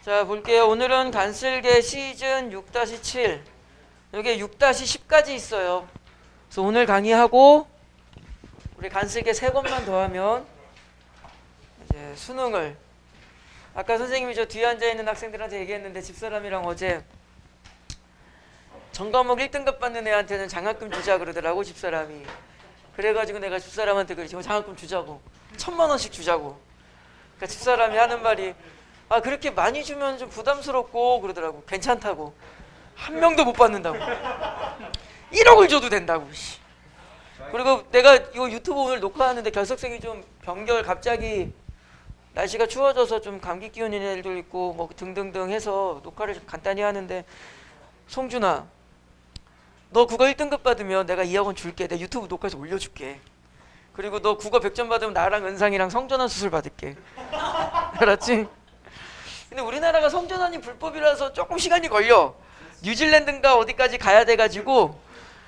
자, 볼게요. 오늘은 간슬개 시즌 6-7. 여기에 6-10까지 있어요. 그래서 오늘 강의하고 우리 간슬개 3권만 더 하면 이제 수능을, 아까 선생님이 저 뒤에 앉아있는 학생들한테 얘기했는데 집사람이랑 어제 전과목 1등급 받는 애한테는 장학금 주자 그러더라고, 집사람이. 그래가지고 내가 집사람한테 그러지, 장학금 주자고, 1,000만 원씩 주자고. 그러니까 집사람이 하는 말이, 아, 그렇게 많이 주면 좀 부담스럽고 그러더라고. 괜찮다고. 한 명도 못 받는다고. 1억을 줘도 된다고. 그리고 내가 이거 유튜브 오늘 녹화하는데 결석생이 좀 병결, 갑자기 날씨가 추워져서 좀 감기 기운 있는 애들도 있고 뭐 등등등 해서 녹화를 좀 간단히 하는데, 송준아, 너 국어 1등급 받으면 내가 2억 원 줄게. 내 유튜브 녹화해서 올려줄게. 그리고 너 국어 100점 받으면 나랑 은상이랑 성전환 수술 받을게. 알았지? 근데 우리나라가 성전환이 불법이라서 조금 시간이 걸려. 뉴질랜드인가 어디까지 가야 돼가지고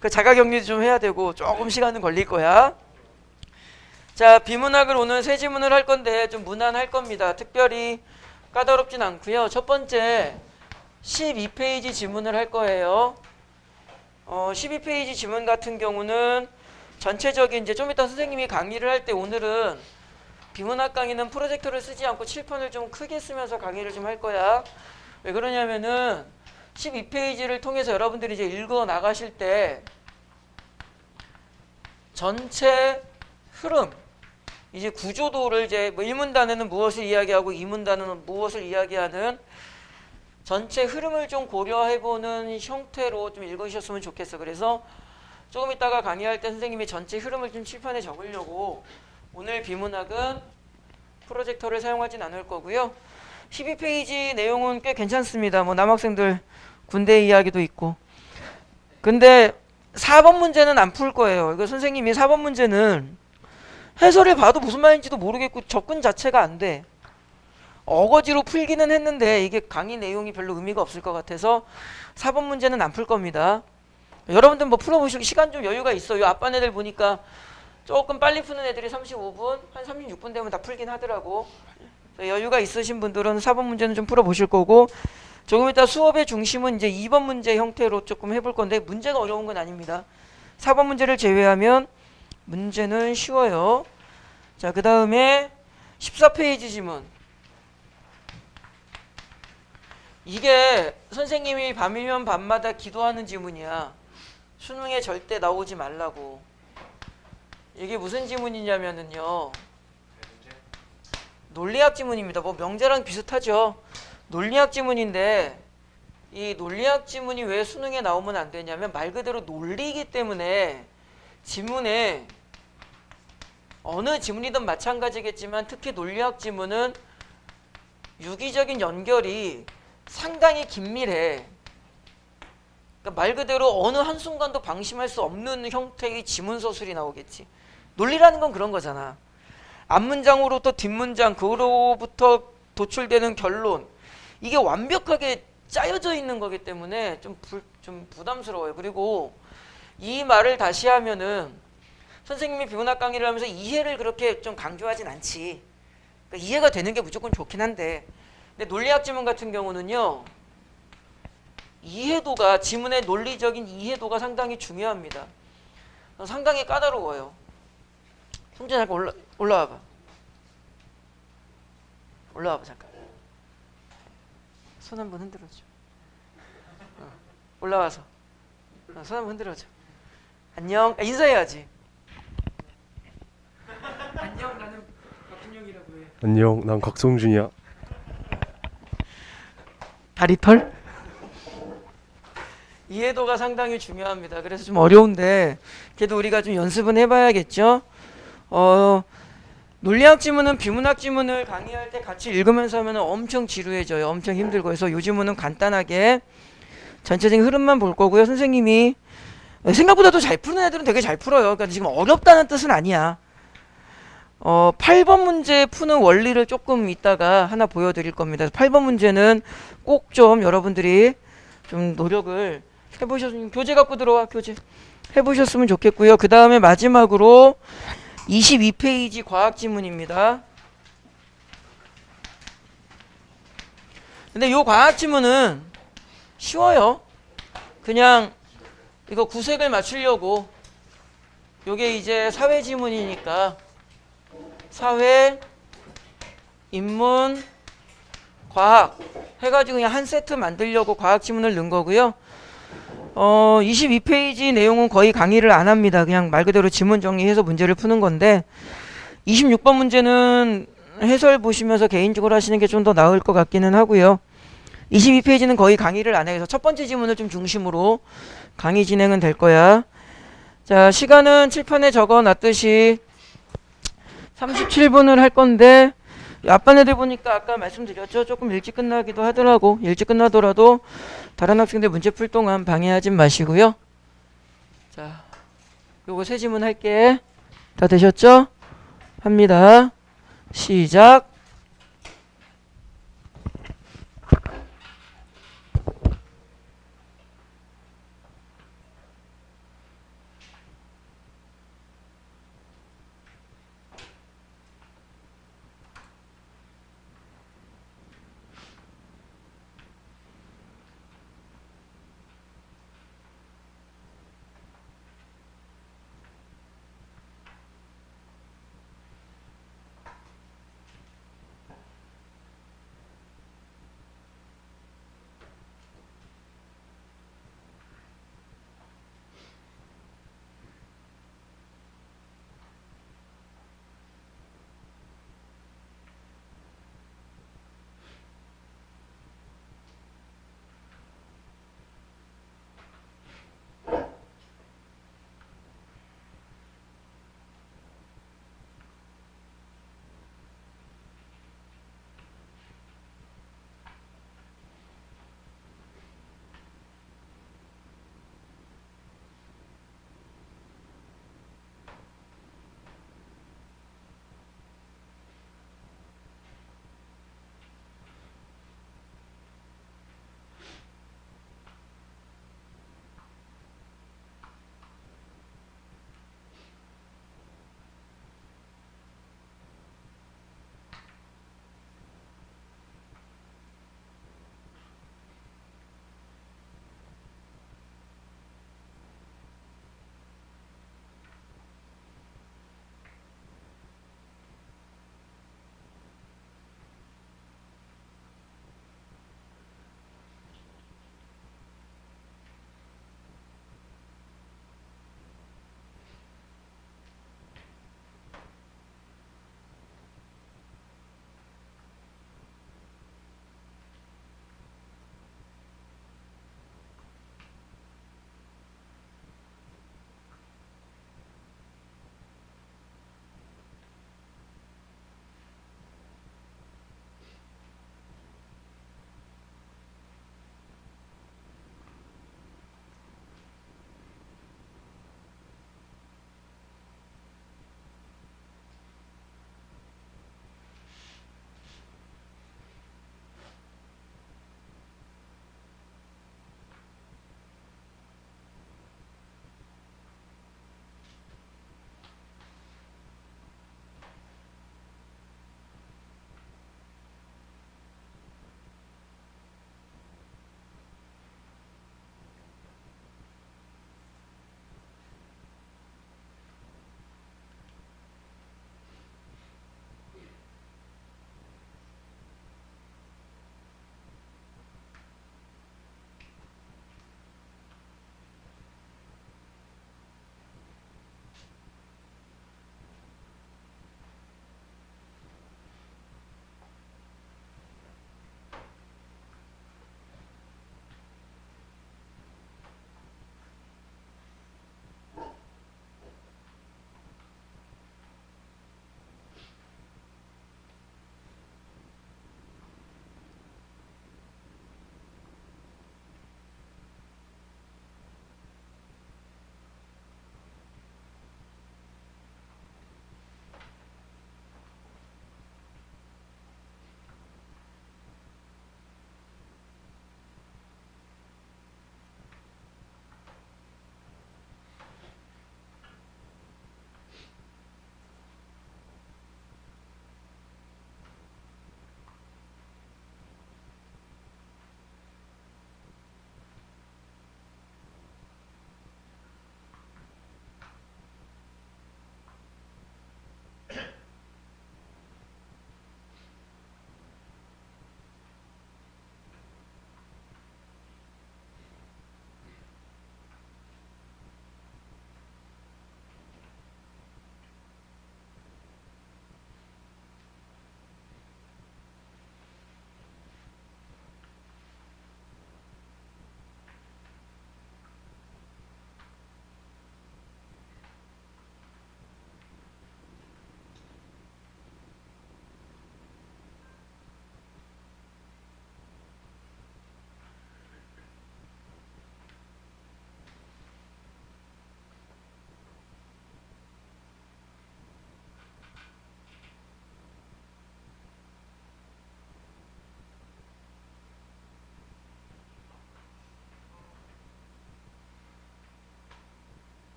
그 자가격리도 좀 해야 되고 조금 시간은 걸릴 거야. 자, 비문학을 오늘 3지문을 할 건데 좀 무난할 겁니다. 특별히 까다롭진 않고요. 첫 번째 12페이지 지문을 할 거예요. 12페이지 지문 같은 경우는 전체적인, 이제 좀 이따 선생님이 강의를 할 때, 오늘은 비문학 강의는 프로젝터를 쓰지 않고 칠판을 좀 크게 쓰면서 강의를 좀 할 거야. 왜 그러냐면은 12페이지를 통해서 여러분들이 이제 읽어 나가실 때 전체 흐름, 이제 구조도를 이제 뭐 1문단에는 무엇을 이야기하고 2문단에는 무엇을 이야기하는 전체 흐름을 좀 고려해보는 형태로 좀 읽으셨으면 좋겠어. 그래서 조금 이따가 강의할 때 선생님이 전체 흐름을 좀 칠판에 적으려고 오늘 비문학은 프로젝터를 사용하진 않을 거고요. 12페이지 내용은 꽤 괜찮습니다. 뭐 남학생들 군대 이야기도 있고. 근데 4번 문제는 안 풀 거예요. 이거 선생님이 4번 문제는 해설을 봐도 무슨 말인지도 모르겠고 접근 자체가 안 돼. 어거지로 풀기는 했는데 이게 강의 내용이 별로 의미가 없을 것 같아서 4번 문제는 안 풀 겁니다. 여러분들 뭐 풀어보시고 시간 좀 여유가 있어요. 앞반 애들 보니까 조금 빨리 푸는 애들이 35분, 한 36분 되면 다 풀긴 하더라고. 여유가 있으신 분들은 4번 문제는 좀 풀어보실 거고, 조금 이따 수업의 중심은 이제 2번 문제 형태로 조금 해볼 건데 문제가 어려운 건 아닙니다. 4번 문제를 제외하면 문제는 쉬워요. 자, 그 다음에 14페이지 지문. 이게 선생님이 밤이면 밤마다 기도하는 지문이야. 수능에 절대 나오지 말라고. 이게 무슨 지문이냐면은요, 논리학 지문입니다. 뭐 명제랑 비슷하죠. 논리학 지문인데, 이 논리학 지문이 왜 수능에 나오면 안 되냐면 말 그대로 논리이기 때문에 지문에, 어느 지문이든 마찬가지겠지만 특히 논리학 지문은 유기적인 연결이 상당히 긴밀해. 그러니까 말 그대로 어느 한순간도 방심할 수 없는 형태의 지문 서술이 나오겠지. 논리라는 건 그런 거잖아. 앞문장으로부터 뒷문장, 그로부터 도출되는 결론, 이게 완벽하게 짜여져 있는 거기 때문에 좀 부담스러워요. 그리고 이 말을 다시 하면은 선생님이 비문학 강의를 하면서 이해를 그렇게 좀 강조하진 않지. 그러니까 이해가 되는 게 무조건 좋긴 한데, 근데 논리학 지문 같은 경우는요, 이해도가, 지문의 논리적인 이해도가 상당히 중요합니다. 상당히 까다로워요. 성진 잠깐 올라와봐. 올라와봐 잠깐. 손 한번 흔들어줘. 올라와서 손 한번 흔들어줘. 안녕. 인사해야지. 안녕, 나는 박준영이라고 해. 안녕, 난 곽성준이야. 다리털? 이해도가 상당히 중요합니다. 그래서 좀 어려운데 그래도 우리가 좀 연습은 해봐야겠죠. 논리학 지문은 비문학 지문을 강의할 때 같이 읽으면서 하면 엄청 지루해져요. 엄청 힘들고 해서 이 지문은 간단하게 전체적인 흐름만 볼 거고요. 선생님이 생각보다도 잘 푸는 애들은 되게 잘 풀어요. 그러니까 지금 어렵다는 뜻은 아니야. 8번 문제 푸는 원리를 조금 이따가 하나 보여드릴 겁니다. 8번 문제는 꼭 좀 여러분들이 좀 노력을 해보셨으면, 교재 갖고 들어와, 교재 해보셨으면 좋겠고요. 그 다음에 마지막으로 22페이지 과학 지문입니다. 근데 요 과학 지문은 쉬워요. 그냥 이거 구색을 맞추려고 요게 이제 사회 지문이니까 사회, 인문, 과학 해가지고 그냥 한 세트 만들려고 과학 지문을 넣은 거고요. 22페이지 내용은 거의 강의를 안 합니다. 그냥 말 그대로 지문 정리해서 문제를 푸는 건데 26번 문제는 해설 보시면서 개인적으로 하시는 게 좀 더 나을 것 같기는 하고요. 22페이지는 거의 강의를 안 해서 첫 번째 지문을 좀 중심으로 강의 진행은 될 거야. 자, 시간은 칠판에 적어 놨듯이 37분을 할 건데 앞반 애들 보니까 아까 말씀드렸죠. 조금 일찍 끝나기도 하더라고. 일찍 끝나더라도 다른 학생들 문제 풀 동안 방해하지 마시고요. 자, 요거 세 지문 할게. 다 되셨죠? 합니다. 시작.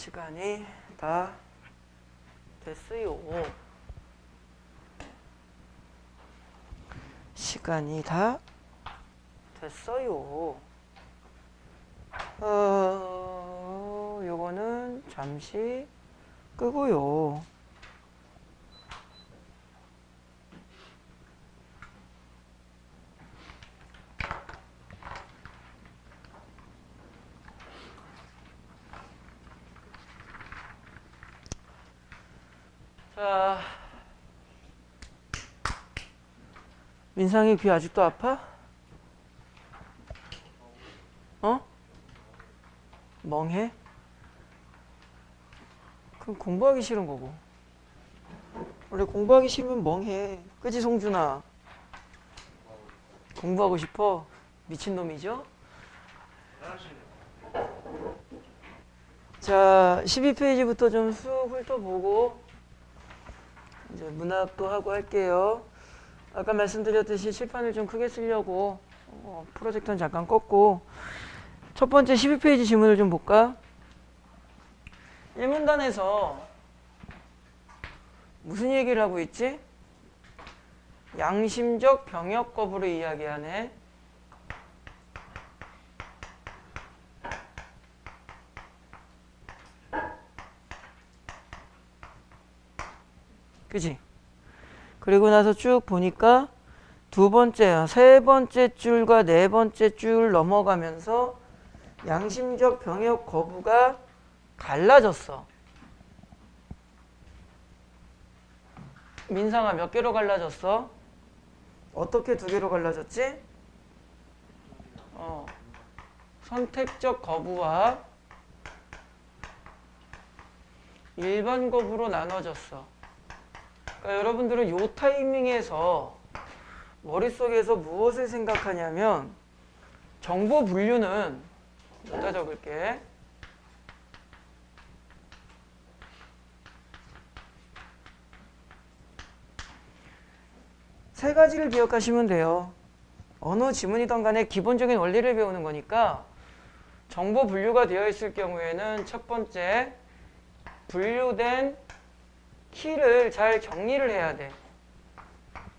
시간이 다 됐어요. 시간이 다 됐어요. 요거는 잠시 끄고요. 자, 민상이 귀 아직도 아파? 어? 멍해? 그럼 공부하기 싫은 거고. 원래 공부하기 싫으면 멍해. 그지 송준아? 공부하고 싶어? 미친놈이죠? 자, 12페이지부터 좀 쑥 훑어보고 이제 문학도 하고 할게요. 아까 말씀드렸듯이 칠판을 좀 크게 쓰려고 프로젝터는 잠깐 껐고, 첫 번째 12페이지 지문을 좀 볼까? 1문단에서 무슨 얘기를 하고 있지? 양심적 병역 거부를 이야기하네. 그치? 그리고 나서 쭉 보니까 세 번째 줄과 네 번째 줄 넘어가면서 양심적 병역 거부가 갈라졌어. 민상아, 몇 개로 갈라졌어? 어떻게 두 개로 갈라졌지? 선택적 거부와 일반 거부로 나눠졌어. 그러니까 여러분들은 이 타이밍에서 머릿속에서 무엇을 생각하냐면, 정보 분류는 여기다 적을게. 세 가지를 기억하시면 돼요. 어느 지문이든 간에 기본적인 원리를 배우는 거니까 정보 분류가 되어 있을 경우에는 첫 번째, 분류된 키를 잘 정리를 해야 돼.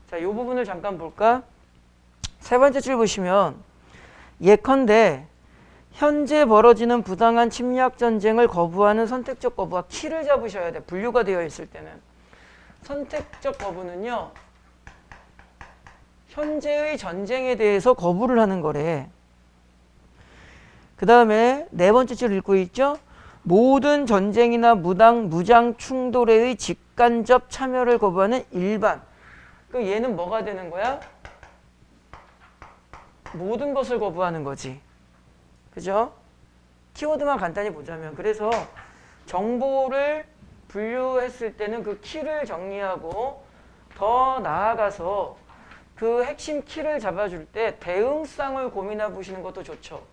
자, 이 부분을 잠깐 볼까? 세 번째 줄 보시면 예컨대 현재 벌어지는 부당한 침략 전쟁을 거부하는 선택적 거부와 키를 잡으셔야 돼. 분류가 되어 있을 때는. 선택적 거부는요, 현재의 전쟁에 대해서 거부를 하는 거래. 그 다음에 네 번째 줄 읽고 있죠? 모든 전쟁이나 무장 충돌에 직간접 참여를 거부하는 일반. 그 얘는 뭐가 되는 거야? 모든 것을 거부하는 거지. 그죠? 키워드만 간단히 보자면, 그래서 정보를 분류했을 때는 그 키를 정리하고 더 나아가서 그 핵심 키를 잡아줄 때 대응상을 고민해 보시는 것도 좋죠.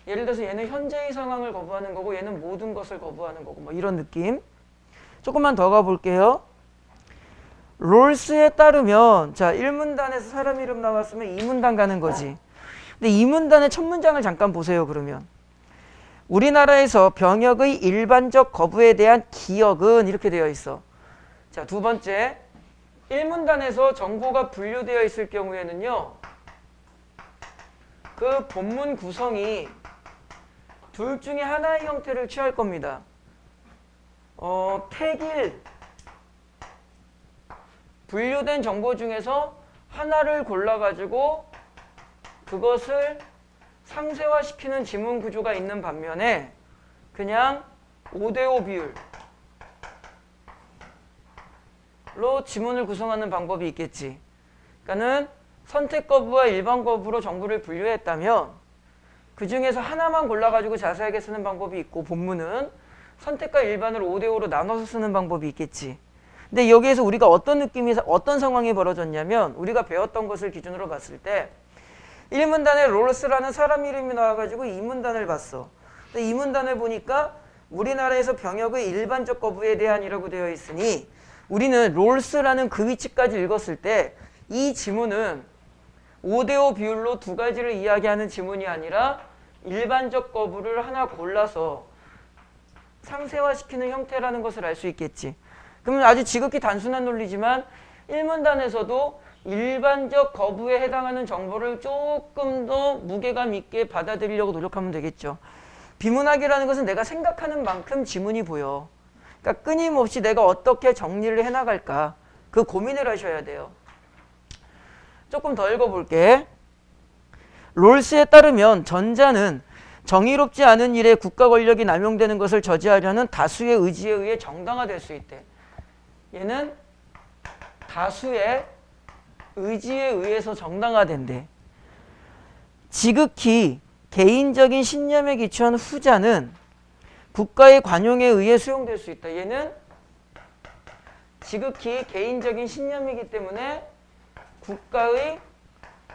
예를 들어서 얘는 현재의 상황을 거부하는 거고 얘는 모든 것을 거부하는 거고, 뭐 이런 느낌. 조금만 더 가볼게요. 롤스에 따르면, 자, 1문단에서 사람 이름 나왔으면 2문단 가는 거지. 근데 2문단의 첫 문장을 잠깐 보세요. 그러면 우리나라에서 병역의 일반적 거부에 대한 기억은 이렇게 되어 있어. 자, 두 번째, 1문단에서 정보가 분류되어 있을 경우에는요, 그 본문 구성이 둘 중에 하나의 형태를 취할 겁니다. 택일, 분류된 정보 중에서 하나를 골라가지고 그것을 상세화시키는 지문 구조가 있는 반면에 그냥 5대5 비율로 지문을 구성하는 방법이 있겠지. 그러니까는 선택 거부와 일반 거부로 정보를 분류했다면 그 중에서 하나만 골라가지고 자세하게 쓰는 방법이 있고, 본문은 선택과 일반을 5대5로 나눠서 쓰는 방법이 있겠지. 근데 여기에서 우리가 어떤 상황이 벌어졌냐면, 우리가 배웠던 것을 기준으로 봤을 때 1문단에 롤스라는 사람 이름이 나와가지고 2문단을 봤어. 근데 2문단을 보니까 우리나라에서 병역의 일반적 거부에 대한이라고 되어 있으니 우리는 롤스라는 그 위치까지 읽었을 때 이 지문은 5대5 비율로 두 가지를 이야기하는 지문이 아니라 일반적 거부를 하나 골라서 상세화시키는 형태라는 것을 알 수 있겠지. 그러면 아주 지극히 단순한 논리지만 일문단에서도 일반적 거부에 해당하는 정보를 조금 더 무게감 있게 받아들이려고 노력하면 되겠죠. 비문학이라는 것은 내가 생각하는 만큼 지문이 보여. 그러니까 끊임없이 내가 어떻게 정리를 해나갈까 그 고민을 하셔야 돼요. 조금 더 읽어볼게. 롤스에 따르면 전자는 정의롭지 않은 일에 국가 권력이 남용되는 것을 저지하려는 다수의 의지에 의해 정당화될 수 있대. 얘는 다수의 의지에 의해서 정당화된대. 지극히 개인적인 신념에 기초한 후자는 국가의 관용에 의해 수용될 수 있다. 얘는 지극히 개인적인 신념이기 때문에 국가의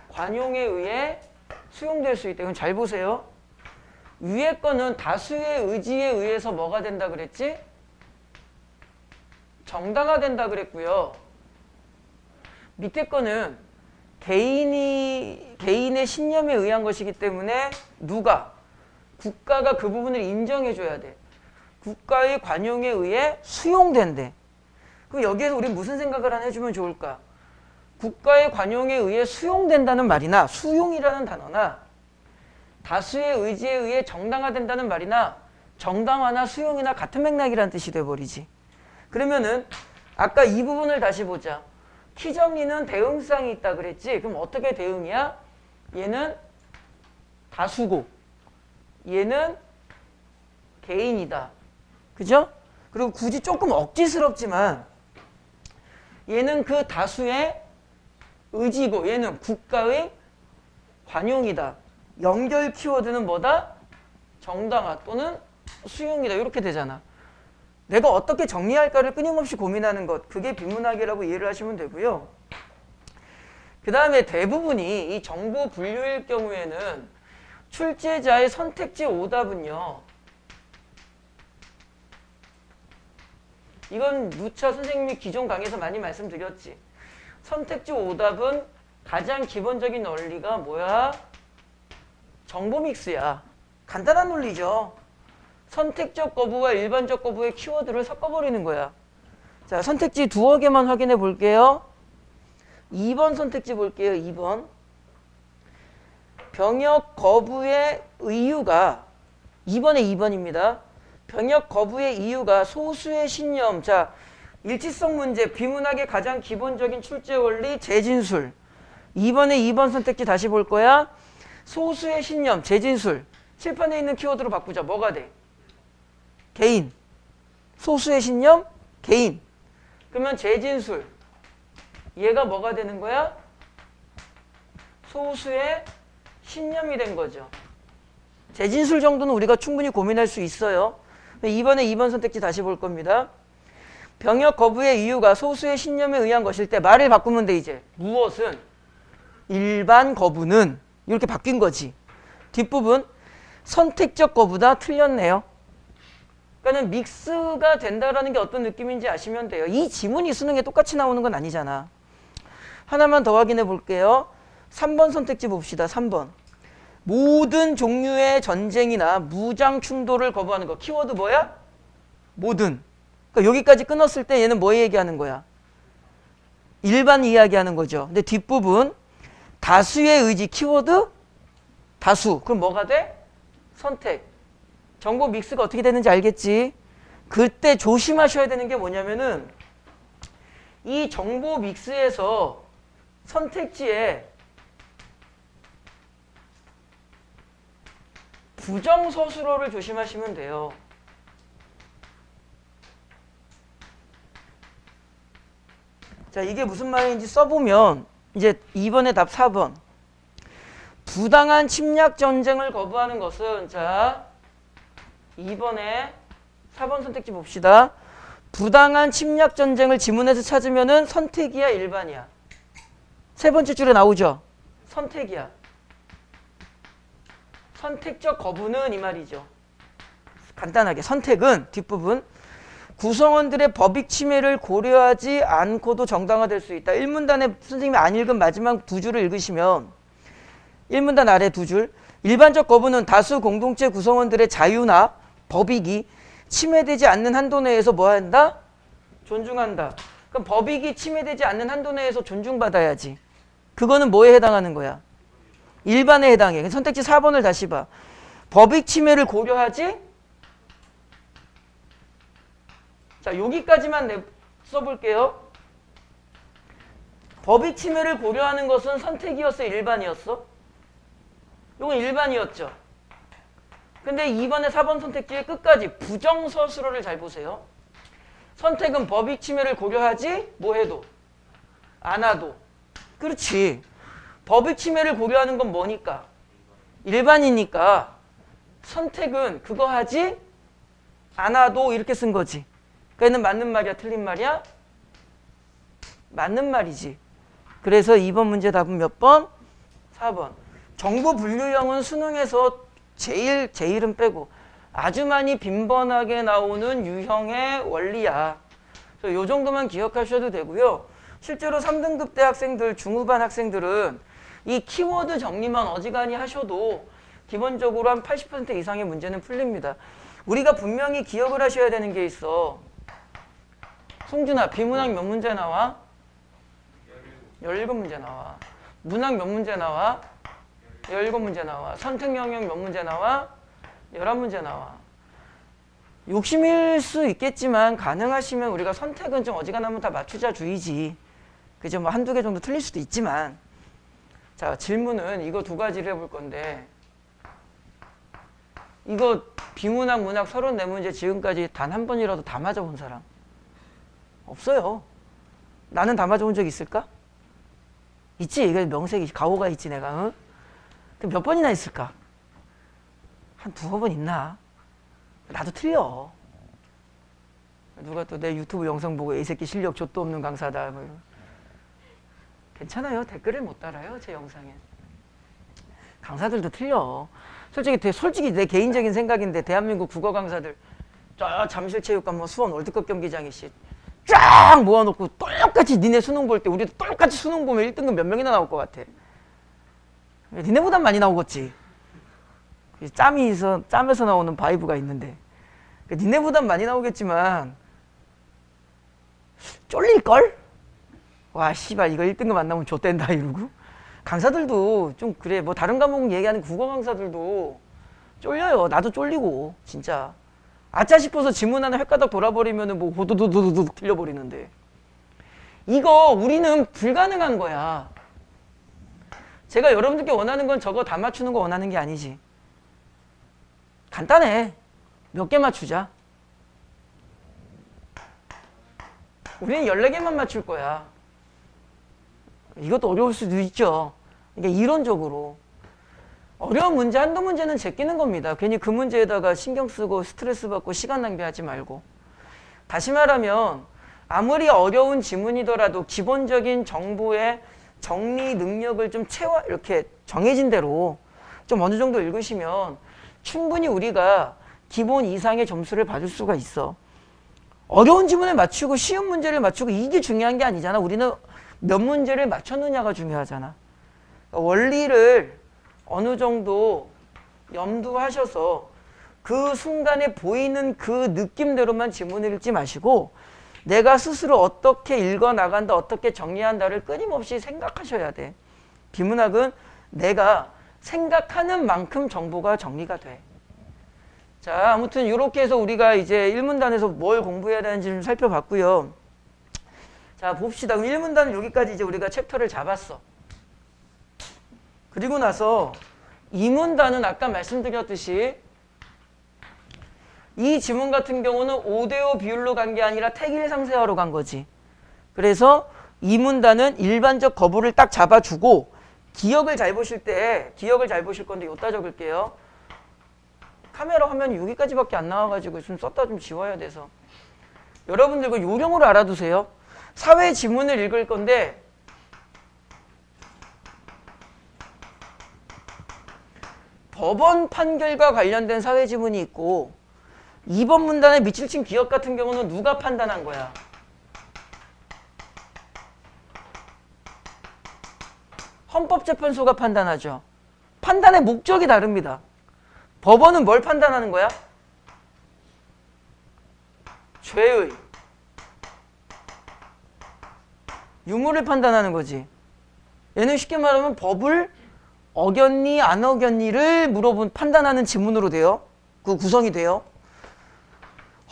관용에 의해 수용될 수 있다. 이건 잘 보세요. 위에 거는 다수의 의지에 의해서 뭐가 된다 그랬지? 정당화된다 그랬고요. 밑에 거는 개인의 신념에 의한 것이기 때문에 누가? 국가가 그 부분을 인정해줘야 돼. 국가의 관용에 의해 수용된대. 그럼 여기에서 우리 무슨 생각을 하나 해주면 좋을까? 국가의 관용에 의해 수용된다는 말이나 수용이라는 단어나 다수의 의지에 의해 정당화된다는 말이나 정당화나 수용이나 같은 맥락이라는 뜻이 돼버리지. 그러면은 아까 이 부분을 다시 보자. 키정리는 대응성이 있다 그랬지. 그럼 어떻게 대응이야? 얘는 다수고 얘는 개인이다. 그죠? 그리고 굳이 조금 억지스럽지만 얘는 그 다수의 의지고 얘는 국가의 관용이다. 연결 키워드는 뭐다? 정당화 또는 수용이다. 이렇게 되잖아. 내가 어떻게 정리할까를 끊임없이 고민하는 것. 그게 비문학이라고 이해를 하시면 되고요. 그 다음에 대부분이 이 정보 분류일 경우에는 출제자의 선택지 오답은요. 이건 누차 선생님이 기존 강의에서 많이 말씀드렸지. 선택지 오답은 가장 기본적인 원리가 뭐야? 정보 믹스야. 간단한 논리죠. 선택적 거부와 일반적 거부의 키워드를 섞어버리는 거야. 자, 선택지 두어 개만 확인해 볼게요. 2번 선택지 볼게요. 2번. 병역 거부의 이유가 2번에 2번입니다. 병역 거부의 이유가 소수의 신념. 자, 일치성 문제, 비문학의 가장 기본적인 출제 원리, 재진술. 2번에 2번 선택지 다시 볼 거야. 소수의 신념, 재진술. 칠판에 있는 키워드로 바꾸자. 뭐가 돼? 개인. 소수의 신념, 개인. 그러면 재진술. 얘가 뭐가 되는 거야? 소수의 신념이 된 거죠. 재진술 정도는 우리가 충분히 고민할 수 있어요. 2번에 2번 선택지 다시 볼 겁니다. 병역 거부의 이유가 소수의 신념에 의한 것일 때 말을 바꾸면 돼 이제. 무엇은? 일반 거부는 이렇게 바뀐 거지. 뒷부분 선택적 거부다. 틀렸네요. 그러니까 믹스가 된다라는 게 어떤 느낌인지 아시면 돼요. 이 지문이 수능에 똑같이 나오는 건 아니잖아. 하나만 더 확인해 볼게요. 3번 선택지 봅시다. 3번. 모든 종류의 전쟁이나 무장 충돌을 거부하는 거. 키워드 뭐야? 모든. 그러니까 여기까지 끊었을 때 얘는 뭐 얘기하는 거야? 일반 이야기하는 거죠. 근데 뒷부분 다수의 의지. 키워드 다수. 그럼 뭐가 돼? 선택. 정보 믹스가 어떻게 되는지 알겠지? 그때 조심하셔야 되는 게 뭐냐면은 이 정보 믹스에서 선택지에 부정서술어를 조심하시면 돼요. 자, 이게 무슨 말인지 써보면 이제 2번의 답 4번. 부당한 침략 전쟁을 거부하는 것은 자 2번에 4번 선택지 봅시다. 부당한 침략 전쟁을 지문에서 찾으면은 선택이야, 일반이야? 세 번째 줄에 나오죠. 선택이야. 선택적 거부는 이 말이죠. 간단하게 선택은 뒷부분 구성원들의 법익 침해를 고려하지 않고도 정당화될 수 있다. 1문단에 선생님이 안 읽은 마지막 두 줄을 읽으시면 1문단 아래 두 줄. 일반적 거부는 다수 공동체 구성원들의 자유나 법익이 침해되지 않는 한도 내에서 뭐 한다? 존중한다. 그럼 법익이 침해되지 않는 한도 내에서 존중받아야지. 그거는 뭐에 해당하는 거야? 일반에 해당해. 선택지 4번을 다시 봐. 법익 침해를 고려하지? 자, 여기까지만 써볼게요. 법익 침해를 고려하는 것은 선택이었어, 일반이었어? 이건 일반이었죠. 근데 2번에 4번 선택지의 끝까지 부정서술어를 잘 보세요. 선택은 법익 침해를 고려하지 뭐 해도 안 하도. 그렇지. 법익 침해를 고려하는 건 뭐니까? 일반이니까 선택은 그거 하지 안 하도 이렇게 쓴 거지. 그러니까 얘는 맞는 말이야 틀린 말이야? 맞는 말이지. 그래서 2번 문제 답은 몇 번? 4번. 정보 분류형은 수능에서 제일은 빼고 아주 많이 빈번하게 나오는 유형의 원리야. 그래서 이 정도만 기억하셔도 되고요. 실제로 3등급 대 학생들, 중후반 학생들은 이 키워드 정리만 어지간히 하셔도 기본적으로 한 80% 이상의 문제는 풀립니다. 우리가 분명히 기억을 하셔야 되는 게 있어. 송준아, 비문학 몇 문제 나와? 17문제 나와. 문학 몇 문제 나와? 17문제 나와. 선택 영역 몇 문제 나와? 11문제 나와. 욕심일 수 있겠지만 가능하시면 우리가 선택은 좀 어지간하면 다 맞추자 주의지. 그죠? 뭐 한두 개 정도 틀릴 수도 있지만. 자, 질문은 이거 두 가지를 해볼 건데 이거 비문학, 문학 34문제 지금까지 단 한 번이라도 다 맞아본 사람? 없어요. 나는 다 맞아본 적 있을까? 있지. 이거 명색이 가오가 있지 내가. 응? 몇 번이나 있을까? 한 두어 번 있나? 나도 틀려. 누가 또 내 유튜브 영상 보고 이 새끼 실력 좆도 없는 강사다. 뭐 괜찮아요. 댓글을 못 달아요. 제 영상에. 강사들도 틀려. 솔직히 내 개인적인 생각인데 대한민국 국어 강사들 저 잠실체육관 뭐 수원 월드컵 경기장에 쫙 모아놓고 똑같이 니네 수능 볼 때 우리도 똑같이 수능 보면 1등급 몇 명이나 나올 것 같아. 니네보단 많이 나오겠지. 짬에서 나오는 바이브가 있는데 니네보단 많이 나오겠지만 쫄릴걸? 와 씨발 이거 1등급 안 나오면 좆된다 이러고. 강사들도 좀 그래. 뭐 다른 과목 얘기하는 국어 강사들도 쫄려요. 나도 쫄리고 진짜. 아짜 싶어서 지문 하나 획가닥 돌아버리면 뭐 호도도도도 틀려버리는데 이거 우리는 불가능한 거야. 제가 여러분들께 원하는 건 저거 다 맞추는 거 원하는 게 아니지. 간단해. 몇 개 맞추자. 우리는 14개만 맞출 거야. 이것도 어려울 수도 있죠. 그러니까 이론적으로. 어려운 문제 한두 문제는 제끼는 겁니다. 괜히 그 문제에다가 신경 쓰고 스트레스 받고 시간 낭비하지 말고. 다시 말하면 아무리 어려운 지문이더라도 기본적인 정보의 정리 능력을 좀 이렇게 정해진 대로 좀 어느 정도 읽으시면 충분히 우리가 기본 이상의 점수를 받을 수가 있어. 어려운 지문을 맞추고 쉬운 문제를 맞추고 이게 중요한 게 아니잖아. 우리는 몇 문제를 맞췄느냐가 중요하잖아. 그러니까 원리를 어느 정도 염두하셔서 그 순간에 보이는 그 느낌대로만 지문을 읽지 마시고 내가 스스로 어떻게 읽어나간다, 어떻게 정리한다를 끊임없이 생각하셔야 돼. 비문학은 내가 생각하는 만큼 정보가 정리가 돼. 자, 아무튼 이렇게 해서 우리가 이제 1문단에서 뭘 공부해야 되는지 좀 살펴봤고요. 자, 봅시다. 그럼 1문단은 여기까지 이제 우리가 챕터를 잡았어. 그리고 나서 2문단은 아까 말씀드렸듯이 이 지문 같은 경우는 5대5 비율로 간 게 아니라 택일 상세화로 간 거지. 그래서 2문단은 일반적 거부를 딱 잡아주고 기억을 잘 보실 건데 여기다 적을게요. 카메라 화면이 여기까지밖에 안 나와가지고 좀 썼다 좀 지워야 돼서. 여러분들 그 요령으로 알아두세요. 사회 지문을 읽을 건데 법원 판결과 관련된 사회 지문이 있고 2번 문단의 밑줄 친 기억 같은 경우는 누가 판단한 거야? 헌법재판소가 판단하죠. 판단의 목적이 다릅니다. 법원은 뭘 판단하는 거야? 죄의 유무를 판단하는 거지. 얘는 쉽게 말하면 법을 어겼니 안 어겼니를 판단하는 지문으로 돼요. 그 구성이 돼요.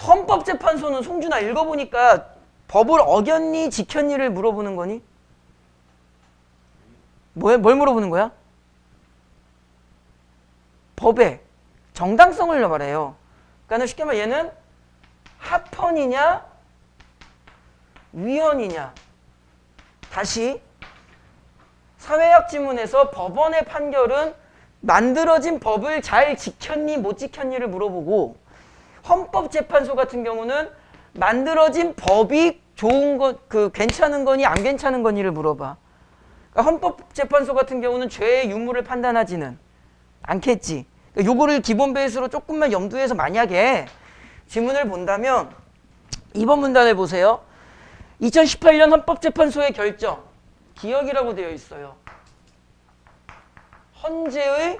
헌법재판소는 송준아 읽어보니까 법을 어겼니 지켰니를 물어보는 거니? 뭘 물어보는 거야? 법의 정당성을 말해요. 그러니까 쉽게 말해 얘는 합헌이냐 위헌이냐. 다시 사회학 지문에서 법원의 판결은 만들어진 법을 잘 지켰니 못 지켰니를 물어보고, 헌법재판소 같은 경우는 만들어진 법이 좋은 것, 괜찮은 거니 안 괜찮은 거니를 물어봐. 그러니까 헌법재판소 같은 경우는 죄의 유무를 판단하지는 않겠지. 그러니까 요거를 기본 베이스로 조금만 염두해서 만약에 지문을 본다면 2번 문단을 보세요. 2018년 헌법재판소의 결정, 기억이라고 되어 있어요. 헌재의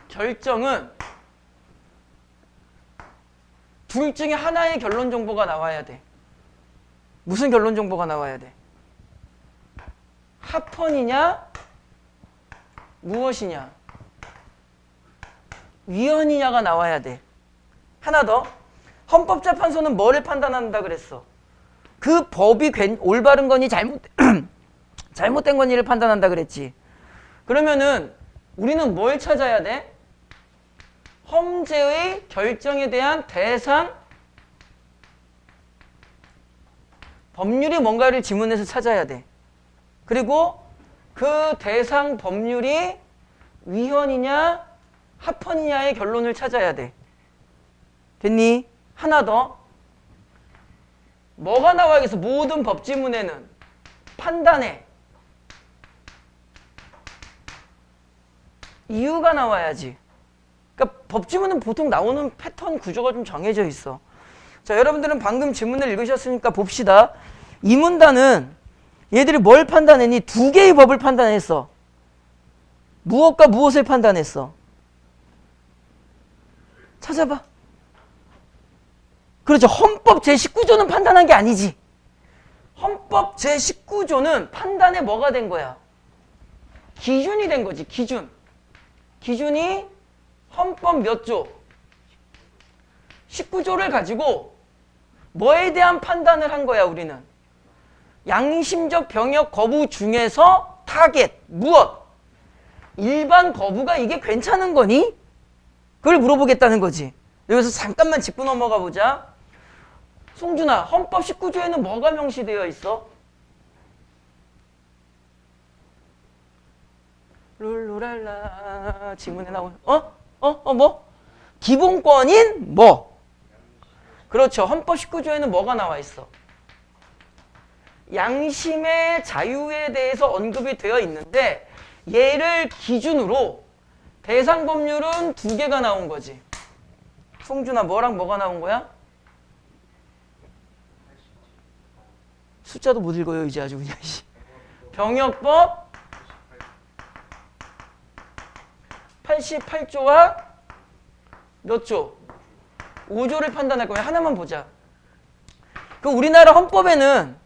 결정은 둘 중에 하나의 결론 정보가 나와야 돼. 무슨 결론 정보가 나와야 돼? 합헌이냐 무엇이냐 위헌이냐가 나와야 돼. 하나 더, 헌법재판소는 뭐를 판단한다 그랬어? 그 법이 올바른 거니 잘못된 거니를 판단한다 그랬지. 그러면은 우리는 뭘 찾아야 돼? 헌재의 결정에 대한 대상 법률이 뭔가를 지문에서 찾아야 돼. 그리고 그 대상 법률이 위헌이냐 합헌이냐의 결론을 찾아야 돼. 됐니? 하나 더, 뭐가 나와야겠어? 모든 법지문에는 판단에 이유가 나와야지. 그러니까 법지문은 보통 나오는 패턴 구조가 좀 정해져 있어. 자, 여러분들은 방금 지문을 읽으셨으니까 봅시다. 이 문단은 얘들이 뭘 판단했니? 두 개의 법을 판단했어. 무엇과 무엇을 판단했어? 찾아봐. 그렇죠. 헌법 제19조는 판단한 게 아니지. 헌법 제19조는 판단에 뭐가 된 거야? 기준이 된 거지. 기준이 헌법 몇 조? 19조를 가지고 뭐에 대한 판단을 한 거야, 우리는? 양심적 병역 거부 중에서 타겟, 무엇? 일반 거부가 이게 괜찮은 거니? 그걸 물어보겠다는 거지. 여기서 잠깐만 짚고 넘어가 보자. 송준아, 헌법 19조에는 뭐가 명시되어 있어? 룰루랄라 지문에 나오는 뭐? 기본권인 뭐? 그렇죠. 헌법 19조에는 뭐가 나와 있어? 양심의 자유에 대해서 언급이 되어 있는데 얘를 기준으로 대상 법률은 두 개가 나온 거지. 송준아, 뭐랑 뭐가 나온 거야? 숫자도 못 읽어요 이제 아주 그냥. 병역법 88조와 몇 조? 5조를 판단할 거예요. 하나만 보자. 그 우리나라 헌법에는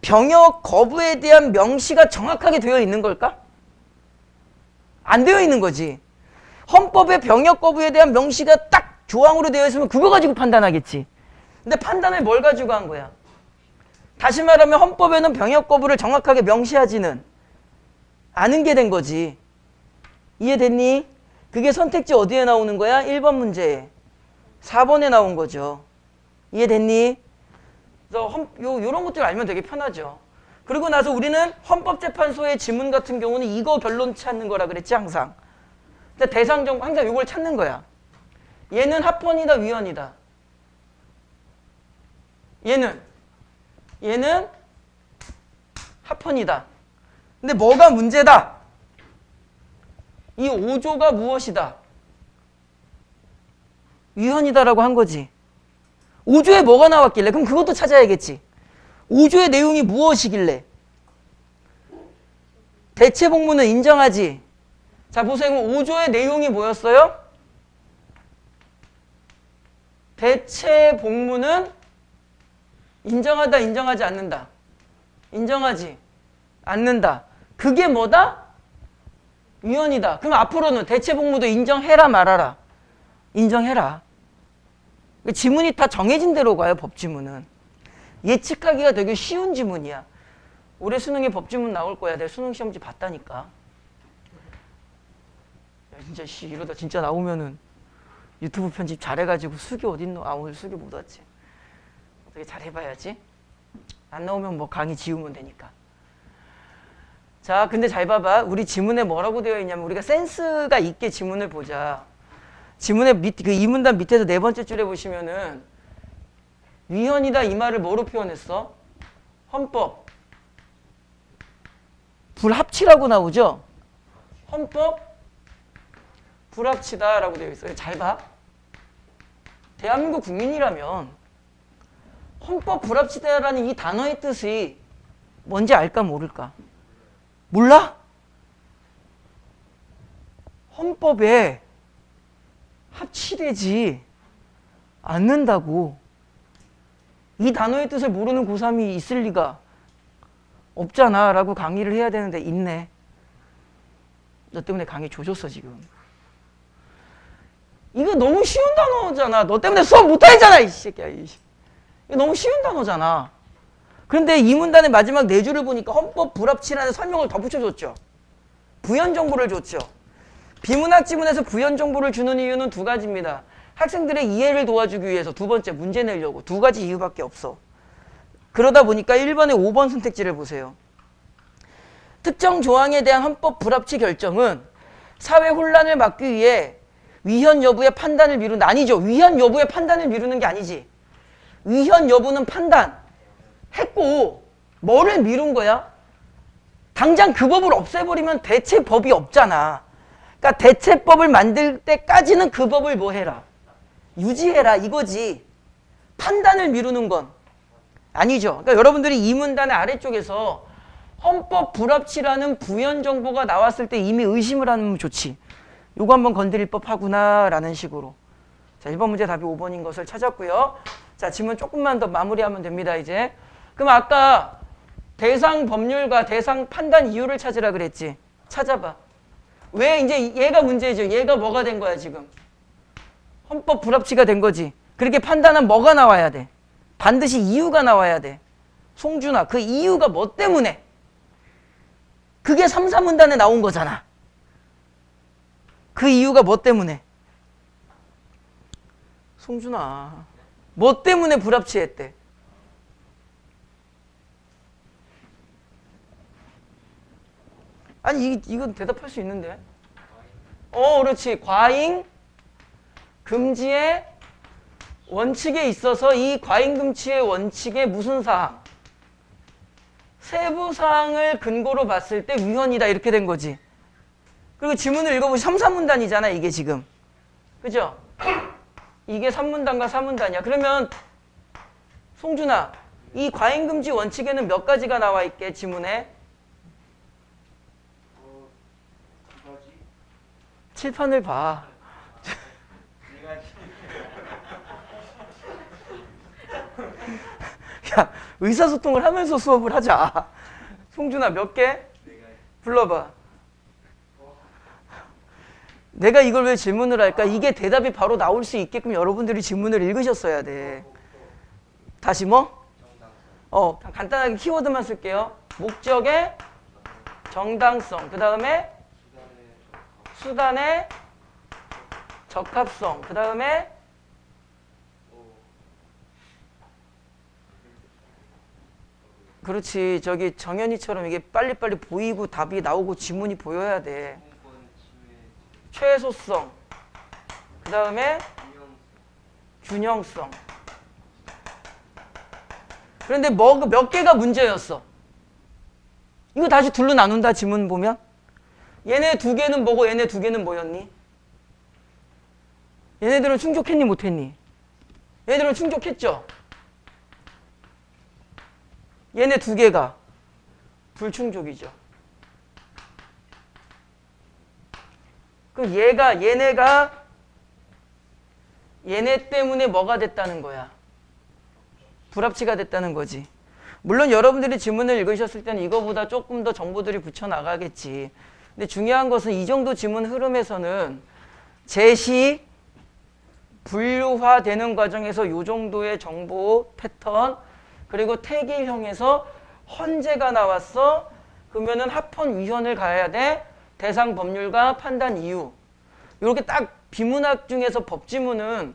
병역 거부에 대한 명시가 정확하게 되어 있는 걸까? 안 되어 있는 거지. 헌법에 병역 거부에 대한 명시가 딱 조항으로 되어 있으면 그거 가지고 판단하겠지. 근데 판단을 뭘 가지고 한 거야? 다시 말하면 헌법에는 병역 거부를 정확하게 명시하지는 않은 게 된 거지. 이해됐니? 그게 선택지 어디에 나오는 거야? 1번 문제에. 4번에 나온 거죠. 이해됐니? 그래서 요런 것들 알면 되게 편하죠. 그리고 나서 우리는 헌법재판소의 지문 같은 경우는 이거 결론 찾는 거라 그랬지, 항상. 근데 대상정 항상 이걸 찾는 거야. 얘는 합헌이다, 위헌이다. 얘는 합헌이다. 근데 뭐가 문제다? 이 5조가 무엇이다? 위헌이다라고 한 거지. 5조에 뭐가 나왔길래? 그럼 그것도 찾아야겠지. 5조의 내용이 무엇이길래? 대체 복무는 인정하지. 자, 보세요. 5조의 내용이 뭐였어요? 대체 복무는 인정하다, 인정하지 않는다. 인정하지 않는다. 그게 뭐다? 위헌이다. 그럼 앞으로는 대체 복무도 인정해라 말아라. 인정해라. 지문이 다 정해진 대로 가요. 법지문은. 예측하기가 되게 쉬운 지문이야. 올해 수능에 법지문 나올 거야. 내가 수능 시험지 봤다니까. 야, 진짜 이러다 진짜 나오면은 유튜브 편집 잘해가지고 수기 어딨노? 아, 오늘 수기 못 왔지. 어떻게 잘해봐야지. 안 나오면 뭐 강의 지우면 되니까. 자, 근데 잘 봐봐. 우리 지문에 뭐라고 되어 있냐면 우리가 센스가 있게 지문을 보자. 지문의 그 이 문단 밑에서 네 번째 줄에 보시면은 위헌이다 이 말을 뭐로 표현했어? 헌법 불합치라고 나오죠? 헌법 불합치다라고 되어 있어요. 잘 봐. 대한민국 국민이라면 헌법 불합치다라는 이 단어의 뜻이 뭔지 알까 모를까? 몰라? 헌법에 합치되지 않는다고. 이 단어의 뜻을 모르는 고3이 있을 리가 없잖아 라고 강의를 해야 되는데 있네. 너 때문에 강의 조졌어 지금. 이거 너무 쉬운 단어잖아. 너 때문에 수업 못하겠잖아 이 새끼야. 이거 너무 쉬운 단어잖아. 그런데 이 문단의 마지막 네 줄을 보니까 헌법 불합치라는 설명을 더 붙여줬죠. 부연 정보를 줬죠. 비문학 지문에서 부연 정보를 주는 이유는 두 가지입니다. 학생들의 이해를 도와주기 위해서. 두 번째, 문제 내려고. 두 가지 이유밖에 없어. 그러다 보니까 1번에 5번 선택지를 보세요. 특정 조항에 대한 헌법 불합치 결정은 사회 혼란을 막기 위해 위헌 여부의 판단을 미룬다. 아니죠. 위헌 여부의 판단을 미루는 게 아니지. 위헌 여부는 판단했고 뭐를 미룬 거야? 당장 그 법을 없애버리면 대체법이 없잖아. 그러니까 대체법을 만들 때까지는 그 법을 뭐 해라? 유지해라 이거지. 판단을 미루는 건 아니죠. 그러니까 여러분들이 이 문단의 아래쪽에서 헌법 불합치라는 부연 정보가 나왔을 때 이미 의심을 하면 좋지. 요거 한번 건드릴 법하구나 라는 식으로. 자, 1번 문제 답이 5번인 것을 찾았고요. 자, 질문 조금만 더 마무리하면 됩니다 이제. 그럼 아까 대상 법률과 대상 판단 이유를 찾으라 그랬지. 찾아봐. 왜 이제 얘가 문제죠. 얘가 뭐가 된 거야 지금. 헌법 불합치가 된 거지. 그렇게 판단한 뭐가 나와야 돼? 반드시 이유가 나와야 돼. 송준아, 그 이유가 뭐 때문에? 그게 3, 4문단에 나온 거잖아. 그 이유가 뭐 때문에? 송준아, 뭐 때문에 불합치했대? 아니 이건 대답할 수 있는데. 그렇지. 과잉 금지의 원칙에 있어서 이 과잉 금지의 원칙의 무슨 사항? 세부 사항을 근거로 봤을 때 위헌이다 이렇게 된 거지. 그리고 지문을 읽어보시면 3, 4문단이잖아 이게 지금. 그죠? 이게 3문단과 4문단이야. 그러면 송준아, 이 과잉 금지 원칙에는 몇 가지가 나와 있게 지문에? 칠판을 봐. 야, 의사소통을 하면서 수업을 하자. 송준아, 몇 개? 불러봐. 내가 이걸 왜 질문을 할까? 이게 대답이 바로 나올 수 있게끔 여러분들이 질문을 읽으셨어야 돼. 다시 뭐? 간단하게 키워드만 쓸게요. 목적의 정당성. 그 다음에 수단의 적합성. 그 다음에 그렇지. 저기 정연이처럼 이게 빨리빨리 보이고 답이 나오고 지문이 보여야 돼. 최소성. 그 다음에 균형성. 그런데 몇 개가 문제였어? 이거 다시 둘로 나눈다 지문 보면. 얘네 두 개는 뭐고 얘네 두 개는 뭐였니? 얘네들은 충족했니 못했니? 얘네들은 충족했죠? 얘네 두 개가 불충족이죠. 그럼 얘네 때문에 뭐가 됐다는 거야? 불합치가 됐다는 거지. 물론 여러분들이 지문을 읽으셨을 때는 이거보다 조금 더 정보들이 붙여 나가겠지. 근데 중요한 것은 이 정도 지문 흐름에서는 제시, 분류화되는 과정에서 이 정도의 정보 패턴, 그리고 태길형에서 헌재가 나왔어. 그러면은 합헌위헌을 가야 돼. 대상 법률과 판단 이유. 이렇게 딱 비문학 중에서 법지문은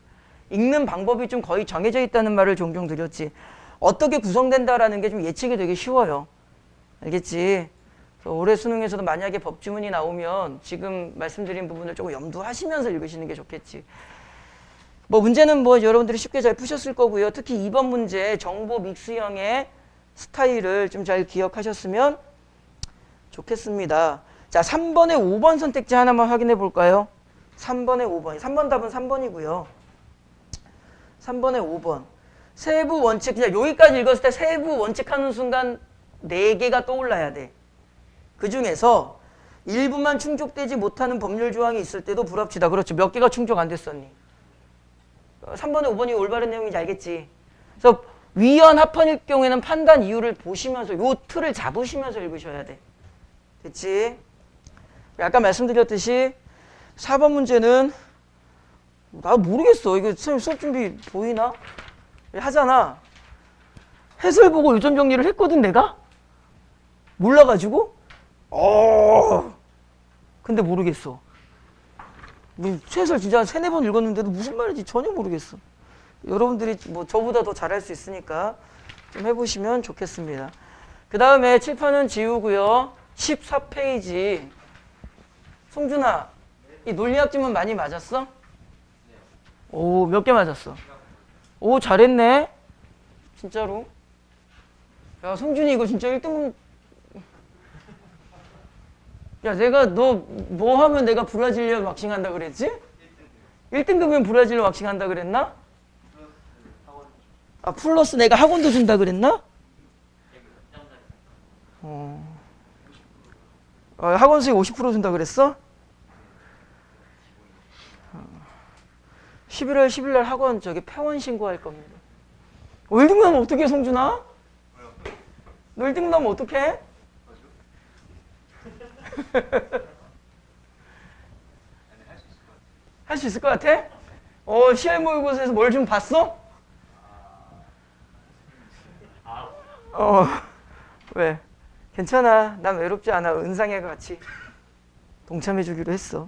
읽는 방법이 좀 거의 정해져 있다는 말을 종종 드렸지. 어떻게 구성된다라는 게 좀 예측이 되게 쉬워요. 알겠지? 올해 수능에서도 만약에 법지문이 나오면 지금 말씀드린 부분을 조금 염두하시면서 읽으시는 게 좋겠지. 뭐 문제는 뭐 여러분들이 쉽게 잘 푸셨을 거고요. 특히 2번 문제 정보 믹스형의 스타일을 좀 잘 기억하셨으면 좋겠습니다. 자, 3번에 5번 선택지 하나만 확인해 볼까요? 3번에 5번. 3번 답은 3번이고요. 3번에 5번. 세부 원칙, 그냥 여기까지 읽었을 때 세부 원칙 하는 순간 4개가 떠올라야 돼. 그 중에서 일부만 충족되지 못하는 법률 조항이 있을 때도 불합치다. 그렇죠. 몇 개가 충족 안 됐었니? 3번에 5번이 올바른 내용인지 알겠지? 그래서 위헌 합헌일 경우에는 판단 이유를 보시면서 요 틀을 잡으시면서 읽으셔야 돼. 됐지? 아까 말씀드렸듯이 4번 문제는 나 모르겠어. 이거 선생님 수업 준비 보이나? 하잖아. 해설 보고 요점 정리를 했거든 내가? 몰라가지고? 근데 모르겠어. 해설 진짜 한 3-4번 읽었는데도 무슨 말인지 전혀 모르겠어. 여러분들이 뭐 저보다 더 잘할 수 있으니까 좀 해보시면 좋겠습니다. 그 다음에 칠판은 지우고요. 14페이지. 송준아, 이 논리학 지문 많이 맞았어? 오, 몇 개 맞았어? 오, 잘했네. 진짜로. 야, 송준이 이거 진짜 1등급. 야, 내가 너 뭐 하면 내가 브라질리언 왁싱 한다 그랬지? 1등급이면 브라질리언 왁싱 한다 그랬나? 아, 플러스 내가 학원도 준다 그랬나? 학원 수익 50% 준다 그랬어? 11월 10일 날 학원 저기 폐원 신고할 겁니다. 1등급 나면 어떡해, 송준아? 너 1등급 나면 어떡해? 할 수 있을 것 같아? 시험 모의고사에서 뭘 좀 봤어? 왜? 괜찮아. 난 외롭지 않아. 은상이가 같이 동참해 주기로 했어.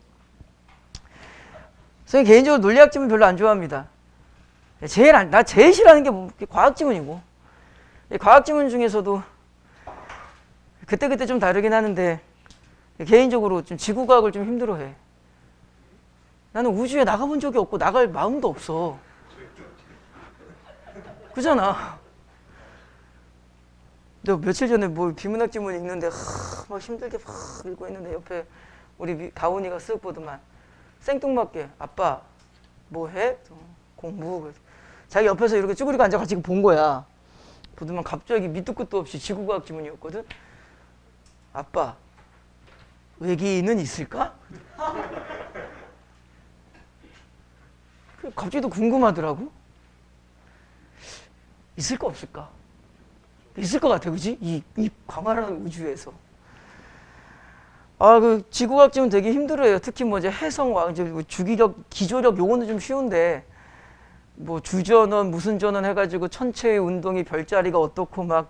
선생님 개인적으로 논리학 지문 별로 안 좋아합니다. 나 제일 싫어하는 게 뭐, 과학 지문이고. 과학 지문 중에서도 그때그때 좀 다르긴 하는데 개인적으로 좀 지구과학을 좀 힘들어해. 나는 우주에 나가본 적이 없고 나갈 마음도 없어. 그잖아. 너 며칠 전에 뭐 비문학 지문 읽는데 막 힘들게 막 읽고 있는데 옆에 우리 가훈이가 쓱 보더만 생뚱맞게 아빠 뭐 해? 공부. 자기 옆에서 이렇게 쭈그리고 앉아가지고 본 거야. 보더만 갑자기 밑도 끝도 없이 지구과학 지문이었거든. 아빠 외계인은 있을까? 갑자기 또 궁금하더라고. 있을까 없을까? 있을 것 같아, 그지? 이 광활한 우주에서. 그 지구과학 지문 되게 힘들어요. 특히 뭐 이제 해성, 이제 주기력, 기조력 요거는 좀 쉬운데 뭐 주전원, 무슨 전원 해가지고 천체의 운동이 별자리가 어떻고 막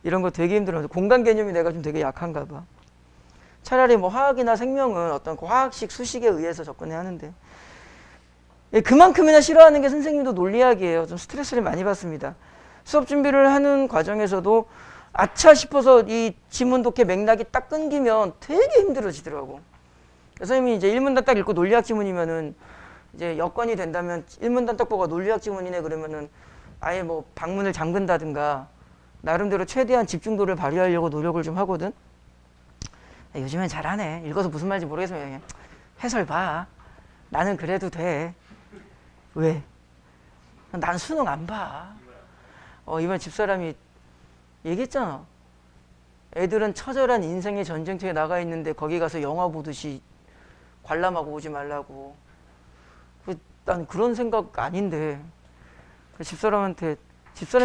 이런 거 되게 힘들어요. 공간 개념이 내가 좀 되게 약한가 봐. 차라리 뭐 화학이나 생명은 어떤 화학식, 수식에 의해서 접근해야 하는데 그만큼이나 싫어하는 게 선생님도 논리학이에요. 좀 스트레스를 많이 받습니다. 수업 준비를 하는 과정에서도 아차 싶어서 이 지문 독해 맥락이 딱 끊기면 되게 힘들어지더라고. 선생님이 이제 1문단 딱 읽고 논리학 지문이면은 이제 여건이 된다면 1문단 딱 보고 논리학 지문이네 그러면은 아예 뭐 방문을 잠근다든가 나름대로 최대한 집중도를 발휘하려고 노력을 좀 하거든. 요즘엔 잘하네. 읽어서 무슨 말인지 모르겠으면 그냥 해설 봐. 나는 그래도 돼. 왜? 난 수능 안 봐. 이번 집사람이 얘기했잖아. 애들은 처절한 인생의 전쟁터에 나가 있는데 거기 가서 영화 보듯이 관람하고 오지 말라고. 난 그런 생각 아닌데. 집사람이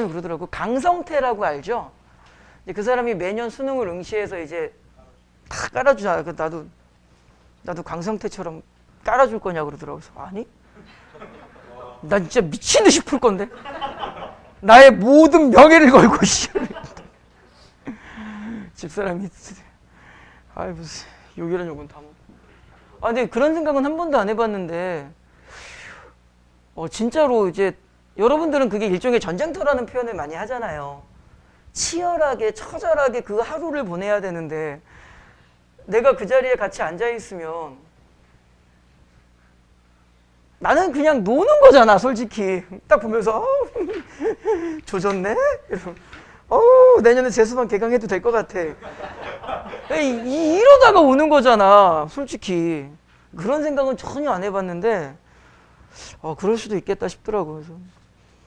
그러더라고. 강성태라고 알죠? 그 사람이 매년 수능을 응시해서 이제 다 깔아주잖아. 나도 강성태처럼 깔아줄 거냐고 그러더라고. 그래서 아니? 나 진짜 미친 듯이 풀 건데. 나의 모든 명예를 걸고 집사람이 아이 무슨 욕이란 욕은 다 먹고. 근데 그런 생각은 한 번도 안 해봤는데 진짜로 이제 여러분들은 그게 일종의 전쟁터라는 표현을 많이 하잖아요. 치열하게 처절하게 그 하루를 보내야 되는데 내가 그 자리에 같이 앉아 있으면 나는 그냥 노는 거잖아, 솔직히. 딱 보면서 조졌네? 내년에 재수반 개강해도 될 것 같아. 이러다가 오는 거잖아, 솔직히. 그런 생각은 전혀 안 해봤는데 그럴 수도 있겠다 싶더라고. 그래서.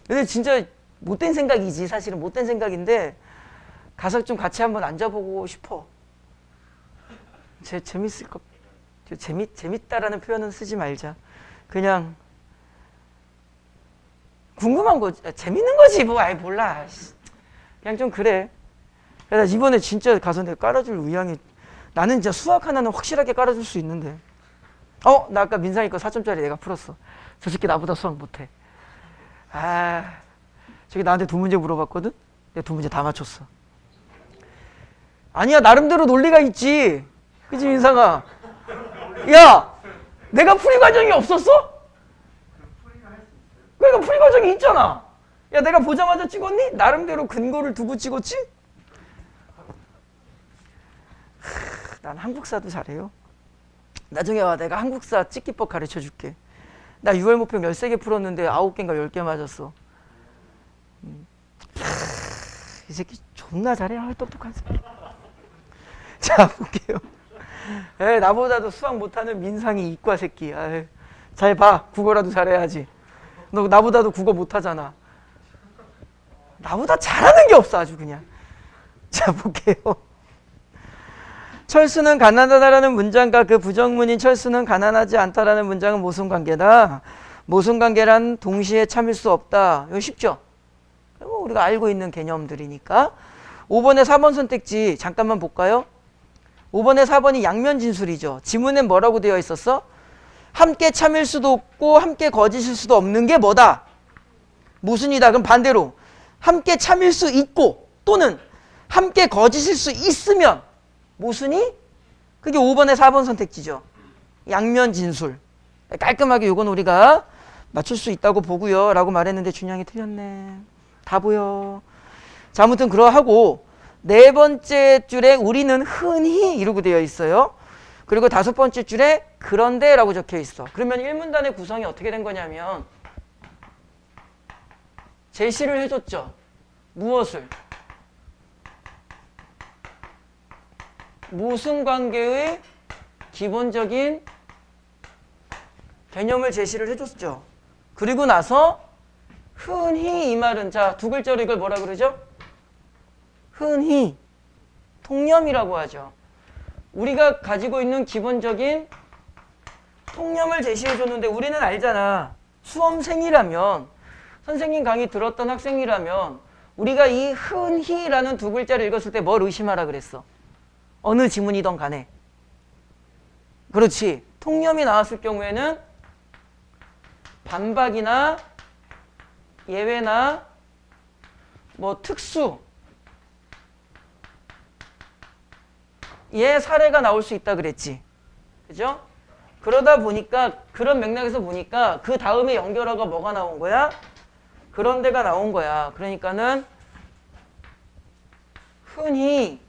근데 진짜 못된 생각이지. 사실은 못된 생각인데 가서 좀 같이 한번 앉아보고 싶어. 재밌을 것. 재밌다라는 표현은 쓰지 말자. 그냥 궁금한 거, 재밌는 거지 뭐. 아이 몰라. 그냥 좀 그래. 그래서 이번에 진짜 가서 내가 깔아줄 의향이. 나는 진짜 수학 하나는 확실하게 깔아줄 수 있는데. 나 아까 민상이 거 4점짜리 내가 풀었어. 저 새끼 나보다 수학 못해. 저기 나한테 두 문제 물어봤거든? 내가 두 문제 다 맞췄어. 아니야, 나름대로 논리가 있지. 그치, 민상아? 야, 내가 풀이 과정이 없었어? 그러니까 풀이 과정이 있잖아. 야, 내가 보자마자 찍었니? 나름대로 근거를 두고 찍었지? 난 한국사도 잘해요. 나중에 와, 내가 한국사 찍기법 가르쳐 줄게. 나 6월 목표 13개 풀었는데 9개인가 10개 맞았어. 이 새끼 존나 잘해. 똑똑한 새끼. 자, 볼게요. 나보다도 수학 못하는 민상이 이과 새끼. 잘 봐. 국어라도 잘해야지. 너 나보다도 국어 못하잖아. 나보다 잘하는 게 없어, 아주 그냥. 자, 볼게요. 철수는 가난하다라는 문장과 그 부정문인 철수는 가난하지 않다라는 문장은 모순관계다. 모순관계란 동시에 참을 수 없다. 이거 쉽죠? 우리가 알고 있는 개념들이니까. 5번에 4번 선택지 잠깐만 볼까요? 5번에 4번이 양면 진술이죠. 지문엔 뭐라고 되어 있었어? 함께 참을 수도 없고 함께 거짓일 수도 없는 게 뭐다? 모순이다. 그럼 반대로 함께 참을 수 있고 또는 함께 거짓일 수 있으면 모순이? 그게 5번에 4번 선택지죠. 양면 진술. 깔끔하게 이건 우리가 맞출 수 있다고 보고요 라고 말했는데 준양이 틀렸네. 다 보여. 자, 아무튼 그러하고 네 번째 줄에 우리는 흔히 이러고 되어 있어요. 그리고 다섯 번째 줄에 그런데 라고 적혀 있어. 그러면 1문단의 구성이 어떻게 된 거냐면 제시를 해줬죠. 무엇을? 모순관계의 기본적인 개념을 제시를 해줬죠. 그리고 나서 흔히 이 말은 자, 두 글자로 이걸 뭐라 그러죠? 흔히 통념이라고 하죠. 우리가 가지고 있는 기본적인 통념을 제시해 줬는데 우리는 알잖아. 수험생이라면 선생님 강의 들었던 학생이라면 우리가 이 흔히라는 두 글자를 읽었을 때 뭘 의심하라 그랬어? 어느 지문이든 간에. 그렇지. 통념이 나왔을 경우에는 반박이나 예외나 뭐 특수 예 사례가 나올 수 있다 그랬지. 그죠? 그러다 보니까 그런 맥락에서 보니까 그 다음에 연결어가 뭐가 나온 거야? 그런 데가 나온 거야. 그러니까는 흔히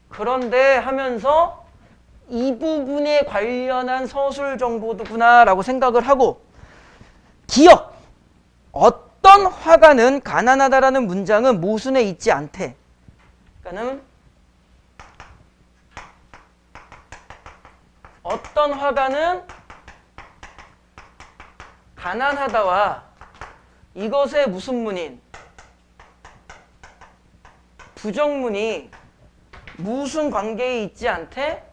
그런데 하면서 이 부분에 관련한 서술 정보구나 라고 생각을 하고 기억! 어떤 화가는 가난하다라는 문장은 모순에 있지 않대. 그러니까는 어떤 화가는 가난하다와 이것의 무슨 문인? 부정문이 무슨 관계에 있지 않대?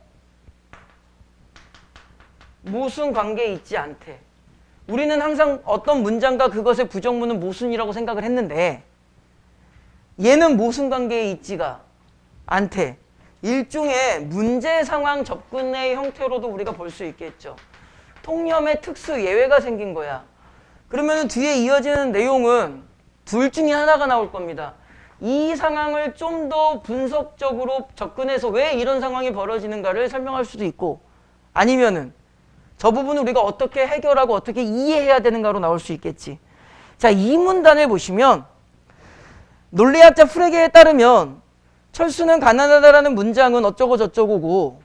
모순 관계에 있지 않대. 우리는 항상 어떤 문장과 그것의 부정문은 모순이라고 생각을 했는데 얘는 모순 관계에 있지가 않대. 일종의 문제 상황 접근의 형태로도 우리가 볼 수 있겠죠. 통념의 특수 예외가 생긴 거야. 그러면 뒤에 이어지는 내용은 둘 중에 하나가 나올 겁니다. 이 상황을 좀 더 분석적으로 접근해서 왜 이런 상황이 벌어지는가를 설명할 수도 있고, 아니면은 저 부분을 우리가 어떻게 해결하고 어떻게 이해해야 되는가로 나올 수 있겠지. 자, 이 문단을 보시면 논리학자 프레게에 따르면 철수는 가난하다라는 문장은 어쩌고 저쩌고고,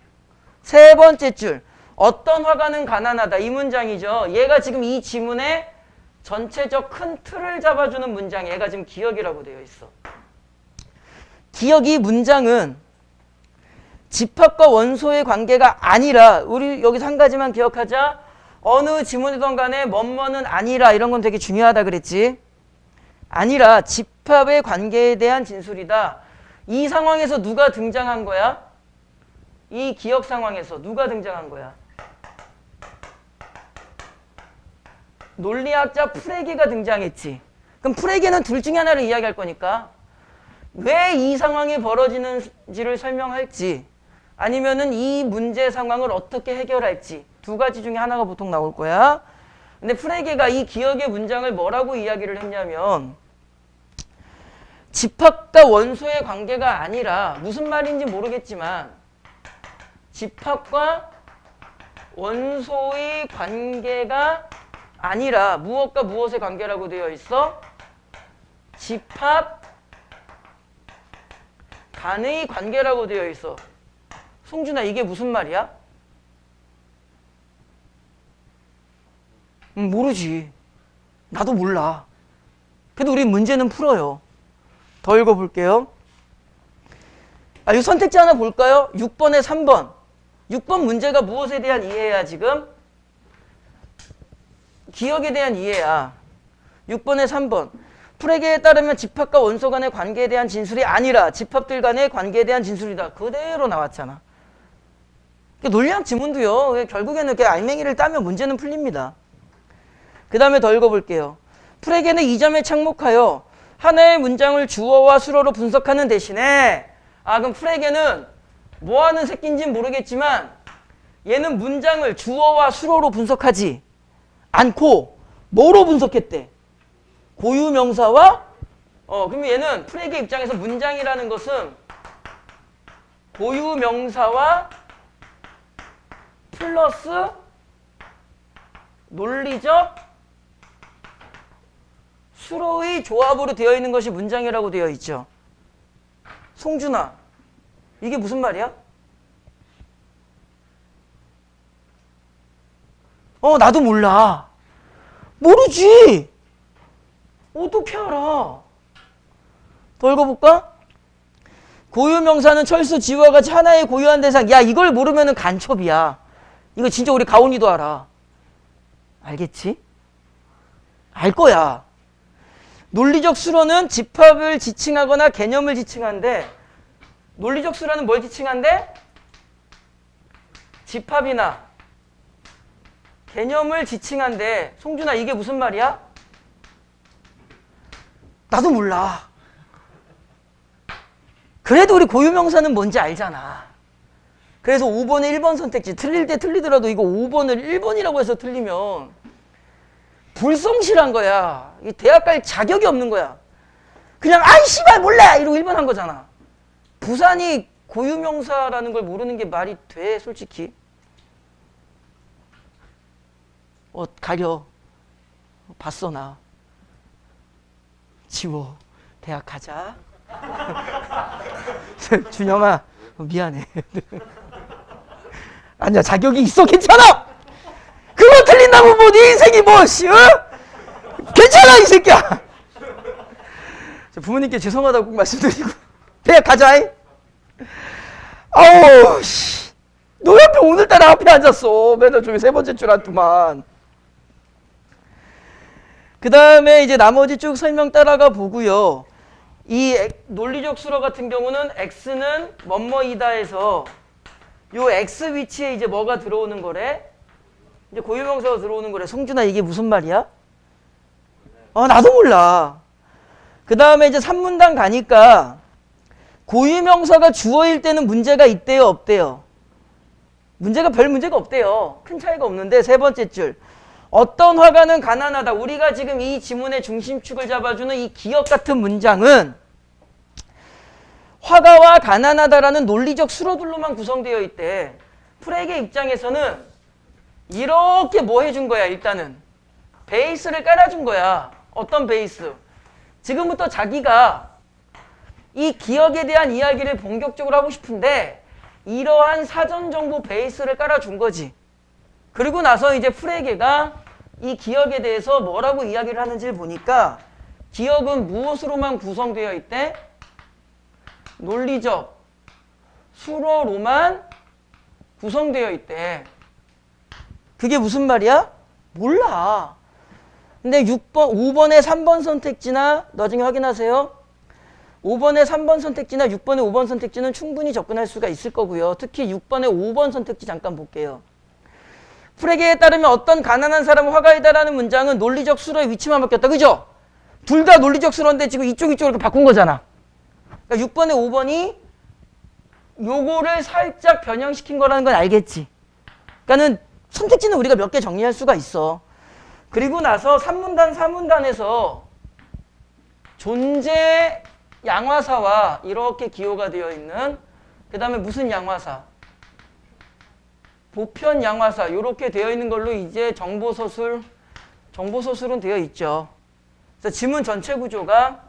세 번째 줄 어떤 화가는 가난하다, 이 문장이죠. 얘가 지금 이 지문의 전체적 큰 틀을 잡아주는 문장, 얘가 지금 기억이라고 되어 있어. 기억, 이 문장은 집합과 원소의 관계가 아니라, 우리 여기서 한 가지만 기억하자. 어느 지문이든 간에 뭐뭐는 아니라, 이런 건 되게 중요하다 그랬지. 아니라 집합의 관계에 대한 진술이다. 이 상황에서 누가 등장한 거야? 이 기억 상황에서 누가 등장한 거야? 논리학자 프레게가 등장했지. 그럼 프레게는 둘 중에 하나를 이야기할 거니까 왜 이 상황이 벌어지는지를 설명할지, 아니면은 이 문제 상황을 어떻게 해결할지, 두 가지 중에 하나가 보통 나올 거야. 근데 프레게가 이 기억의 문장을 뭐라고 이야기를 했냐면, 집합과 원소의 관계가 아니라, 무슨 말인지 모르겠지만 집합과 원소의 관계가 아니라 무엇과 무엇의 관계라고 되어 있어? 집합 간의 관계라고 되어 있어. 송준아, 이게 무슨 말이야? 모르지. 나도 몰라. 그래도 우리 문제는 풀어요. 더 읽어볼게요. 이 선택지 하나 볼까요? 6번에 3번. 6번 문제가 무엇에 대한 이해야 지금? 기억에 대한 이해야. 6번에 3번. 프레게에 따르면 집합과 원소 간의 관계에 대한 진술이 아니라 집합들 간의 관계에 대한 진술이다. 그대로 나왔잖아. 논리학 지문도요, 결국에는 이렇게 알맹이를 따면 문제는 풀립니다. 그 다음에 더 읽어볼게요. 프레게는 이 점에 착목하여 하나의 문장을 주어와 수로로 분석하는 대신에, 그럼 프레게는 뭐 하는 새끼인지는 모르겠지만 얘는 문장을 주어와 수로로 분석하지 않고 뭐로 분석했대? 고유명사와, 그러면 얘는 프레게 입장에서 문장이라는 것은 고유명사와 플러스 논리적 수로의 조합으로 되어 있는 것이 문장이라고 되어 있죠. 송준아, 이게 무슨 말이야? 나도 몰라. 모르지. 어떻게 알아? 더 읽어볼까? 고유명사는 철수, 지우와 같이 하나의 고유한 대상. 야, 이걸 모르면은 간첩이야. 이거 진짜 우리 가온이도 알아. 알겠지? 알 거야. 논리적 수로는 집합을 지칭하거나 개념을 지칭한데, 논리적 수로는 뭘 지칭한대? 집합이나 개념을 지칭한데, 송준아, 이게 무슨 말이야? 나도 몰라. 그래도 우리 고유명사는 뭔지 알잖아. 그래서 5번에 1번 선택지, 틀릴 때 틀리더라도 이거 5번을 1번이라고 해서 틀리면 불성실한 거야. 이 대학 갈 자격이 없는 거야. 그냥 아이 씨발 몰라 이러고 1번 한 거잖아. 부산이 고유명사라는 걸 모르는 게 말이 돼, 솔직히? 가려. 봤어, 나. 지워. 대학 가자. 준영아, 미안해. 아니야, 자격이 있어. 괜찮아. 그거 틀린다고 뭐 네 인생이 뭐, 괜찮아, 이 새끼야. 부모님께 죄송하다고 꼭 말씀드리고. 대학 가자. 아우, 씨. 너 옆에 오늘따라 앞에 앉았어. 맨날 저기 세 번째 줄 한두만. 그 다음에 이제 나머지 쭉 설명 따라가 보고요. 이 논리적 수로 같은 경우는 x는 뭐뭐이다 해서 요 x 위치에 이제 뭐가 들어오는 거래? 이제 고유명사가 들어오는 거래. 성준아, 이게 무슨 말이야? 나도 몰라. 그 다음에 이제 3문단 가니까 고유명사가 주어일 때는 문제가 있대요, 없대요? 별 문제가 없대요. 큰 차이가 없는데, 세 번째 줄. 어떤 화가는 가난하다. 우리가 지금 이 지문의 중심축을 잡아주는 이 기억 같은 문장은 화가와 가난하다라는 논리적 수로들로만 구성되어 있대. 프레게 입장에서는 이렇게 뭐 해준 거야, 일단은. 베이스를 깔아준 거야. 어떤 베이스? 지금부터 자기가 이 기억에 대한 이야기를 본격적으로 하고 싶은데 이러한 사전 정보 베이스를 깔아준 거지. 그리고 나서 이제 프레게가 이 기억에 대해서 뭐라고 이야기를 하는지를 보니까 기억은 무엇으로만 구성되어 있대? 논리적 수로로만 구성되어 있대. 그게 무슨 말이야? 몰라. 근데 5번의 3번 선택지나 나중에 확인하세요. 5번의 3번 선택지나 6번의 5번 선택지는 충분히 접근할 수가 있을 거고요. 특히 6번의 5번 선택지 잠깐 볼게요. 프레게에 따르면 어떤 가난한 사람은 화가이다라는 문장은 논리적 수로의 위치만 바뀌었다. 그죠? 둘 다 논리적 수로인데 지금 이쪽으로 이렇게 바꾼 거잖아. 그러니까 6번에 5번이 요거를 살짝 변형시킨 거라는 건 알겠지. 그러니까는 선택지는 우리가 몇 개 정리할 수가 있어. 그리고 나서 3문단, 4문단에서 존재 양화사와 이렇게 기호가 되어 있는, 그 다음에 무슨 양화사? 보편 양화사 이렇게 되어 있는 걸로 이제 정보서술은 되어 있죠. 그래서 지문 전체 구조가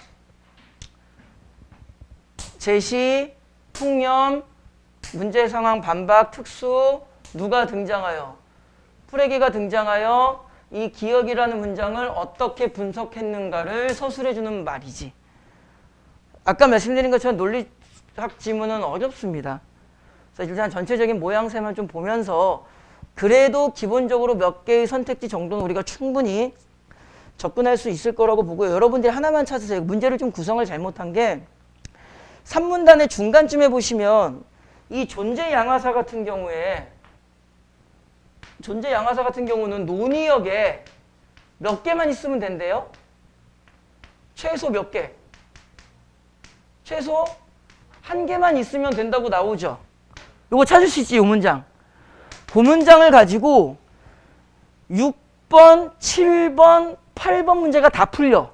제시, 풍념, 문제 상황, 반박, 특수, 누가 등장하여? 프레게가 등장하여 이 기억이라는 문장을 어떻게 분석했는가를 서술해주는 말이지. 아까 말씀드린 것처럼 논리학 지문은 어렵습니다. 그래서 일단 전체적인 모양새만 좀 보면서 그래도 기본적으로 몇 개의 선택지 정도는 우리가 충분히 접근할 수 있을 거라고 보고요. 여러분들이 하나만 찾으세요. 문제를 좀 구성을 잘못한 게 3문단의 중간쯤에 보시면 이 존재 양화사 같은 경우는 논의역에 몇 개만 있으면 된대요? 최소 몇 개? 최소 한 개만 있으면 된다고 나오죠. 요거 찾을 수 있지, 요 문장. 그 문장을 가지고 6번, 7번, 8번 문제가 다 풀려.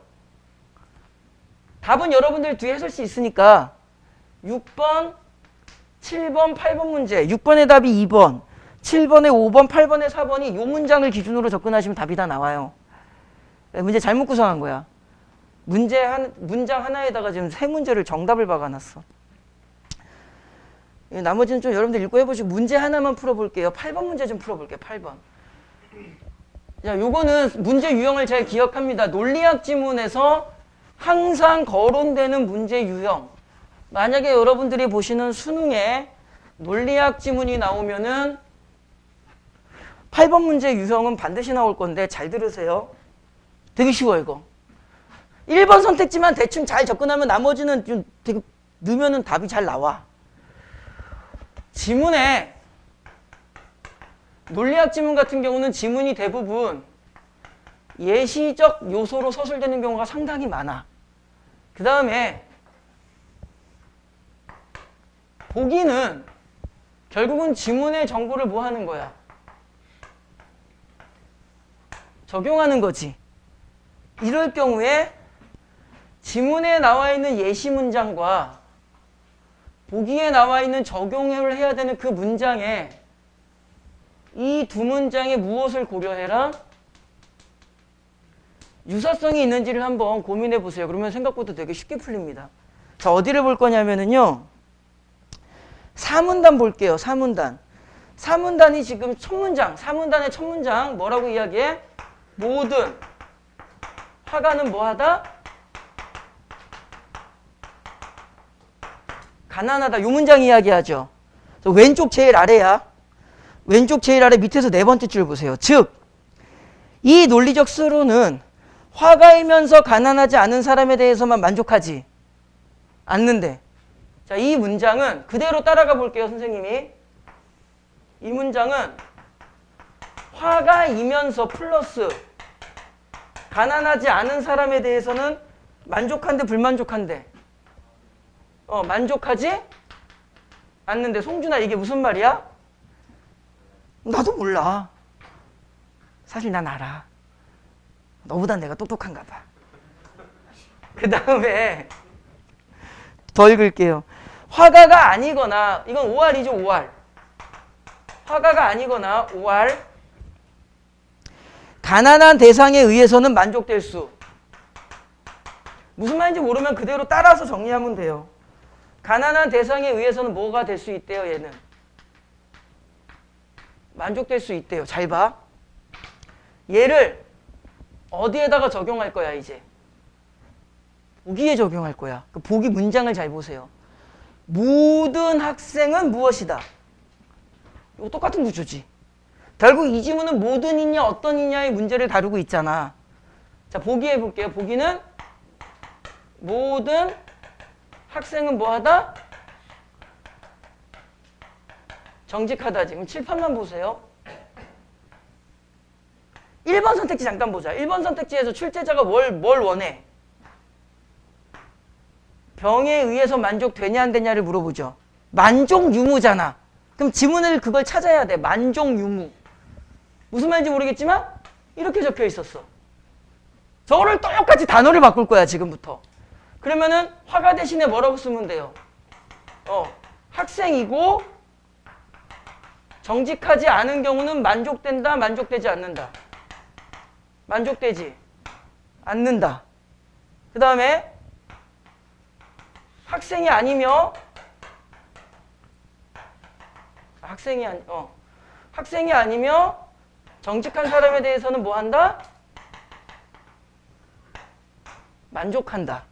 답은 여러분들 뒤에 해설 수 있으니까 6번, 7번, 8번 문제, 6번의 답이 2번, 7번에 5번, 8번에 4번이 요 문장을 기준으로 접근하시면 답이 다 나와요. 문제 잘못 구성한 거야. 문장 하나에다가 지금 3문제를 정답을 박아놨어. 나머지는 좀 여러분들 읽고 해보시고 문제 하나만 풀어볼게요. 8번 문제 좀 풀어볼게요. 8번. 자, 요거는 문제 유형을 잘 기억합니다. 논리학 지문에서 항상 거론되는 문제 유형. 만약에 여러분들이 보시는 수능에 논리학 지문이 나오면은 8번 문제 유형은 반드시 나올 건데 잘 들으세요. 되게 쉬워 이거. 1번 선택지만 대충 잘 접근하면 나머지는 좀 되게 넣으면은 답이 잘 나와. 지문에 논리학 지문 같은 경우는 지문이 대부분 예시적 요소로 서술되는 경우가 상당히 많아. 그 다음에 보기는 결국은 지문의 정보를 뭐 하는 거야? 적용하는 거지. 이럴 경우에 지문에 나와 있는 예시 문장과 보기에 나와 있는 적용을 해야 되는 그 문장에 이 두 문장에 무엇을 고려해라? 유사성이 있는지를 한번 고민해 보세요. 그러면 생각보다 되게 쉽게 풀립니다. 자, 어디를 볼 거냐면은요. 4문단 볼게요. 4문단. 4문단이 지금 첫 문장, 4문단의 첫 문장 뭐라고 이야기해? 모든 화가는 뭐하다? 가난하다. 이 문장 이야기하죠. 왼쪽 제일 아래야. 왼쪽 제일 아래 밑에서 네 번째 줄 보세요. 즉, 이 논리적 수로는 화가이면서 가난하지 않은 사람에 대해서만 만족하지 않는데. 자, 이 문장은 그대로 따라가 볼게요, 선생님이. 이 문장은 화가이면서 플러스 가난하지 않은 사람에 대해서는 만족한데 불만족한데? 만족하지 않는데. 송준아, 이게 무슨 말이야? 나도 몰라. 사실 난 알아. 너보다 내가 똑똑한가 봐. 그 다음에 더 읽을게요. 화가가 아니거나, 이건 5R이죠, 5R. 화가가 아니거나 5R. 가난한 대상에 의해서는 만족될 수. 무슨 말인지 모르면 그대로 따라서 정리하면 돼요. 가난한 대상에 의해서는 뭐가 될 수 있대요, 얘는? 만족될 수 있대요. 잘 봐. 얘를 어디에다가 적용할 거야, 이제? 보기에 적용할 거야. 그 보기 문장을 잘 보세요. 모든 학생은 무엇이다. 이거 똑같은 구조지. 결국 이 지문은 모든 이냐 어떤 이냐의 문제를 다루고 있잖아. 자, 보기 해볼게요. 보기는 모든 학생은 뭐하다? 정직하다. 지금 칠판만 보세요. 1번 선택지 잠깐 보자. 1번 선택지에서 출제자가 뭘 원해? 병에 의해서 만족되냐 안 되냐를 물어보죠. 만족 유무잖아. 그럼 지문을 그걸 찾아야 돼. 만족 유무. 무슨 말인지 모르겠지만 이렇게 적혀 있었어. 저거를 똑같이 단어를 바꿀 거야, 지금부터. 그러면은 화가 대신에 뭐라고 쓰면 돼요? 학생이고 정직하지 않은 경우는 만족된다, 만족되지 않는다. 만족되지 않는다. 그 다음에 학생이 아니며 학생이 아니며 정직한 사람에 대해서는 뭐 한다? 만족한다.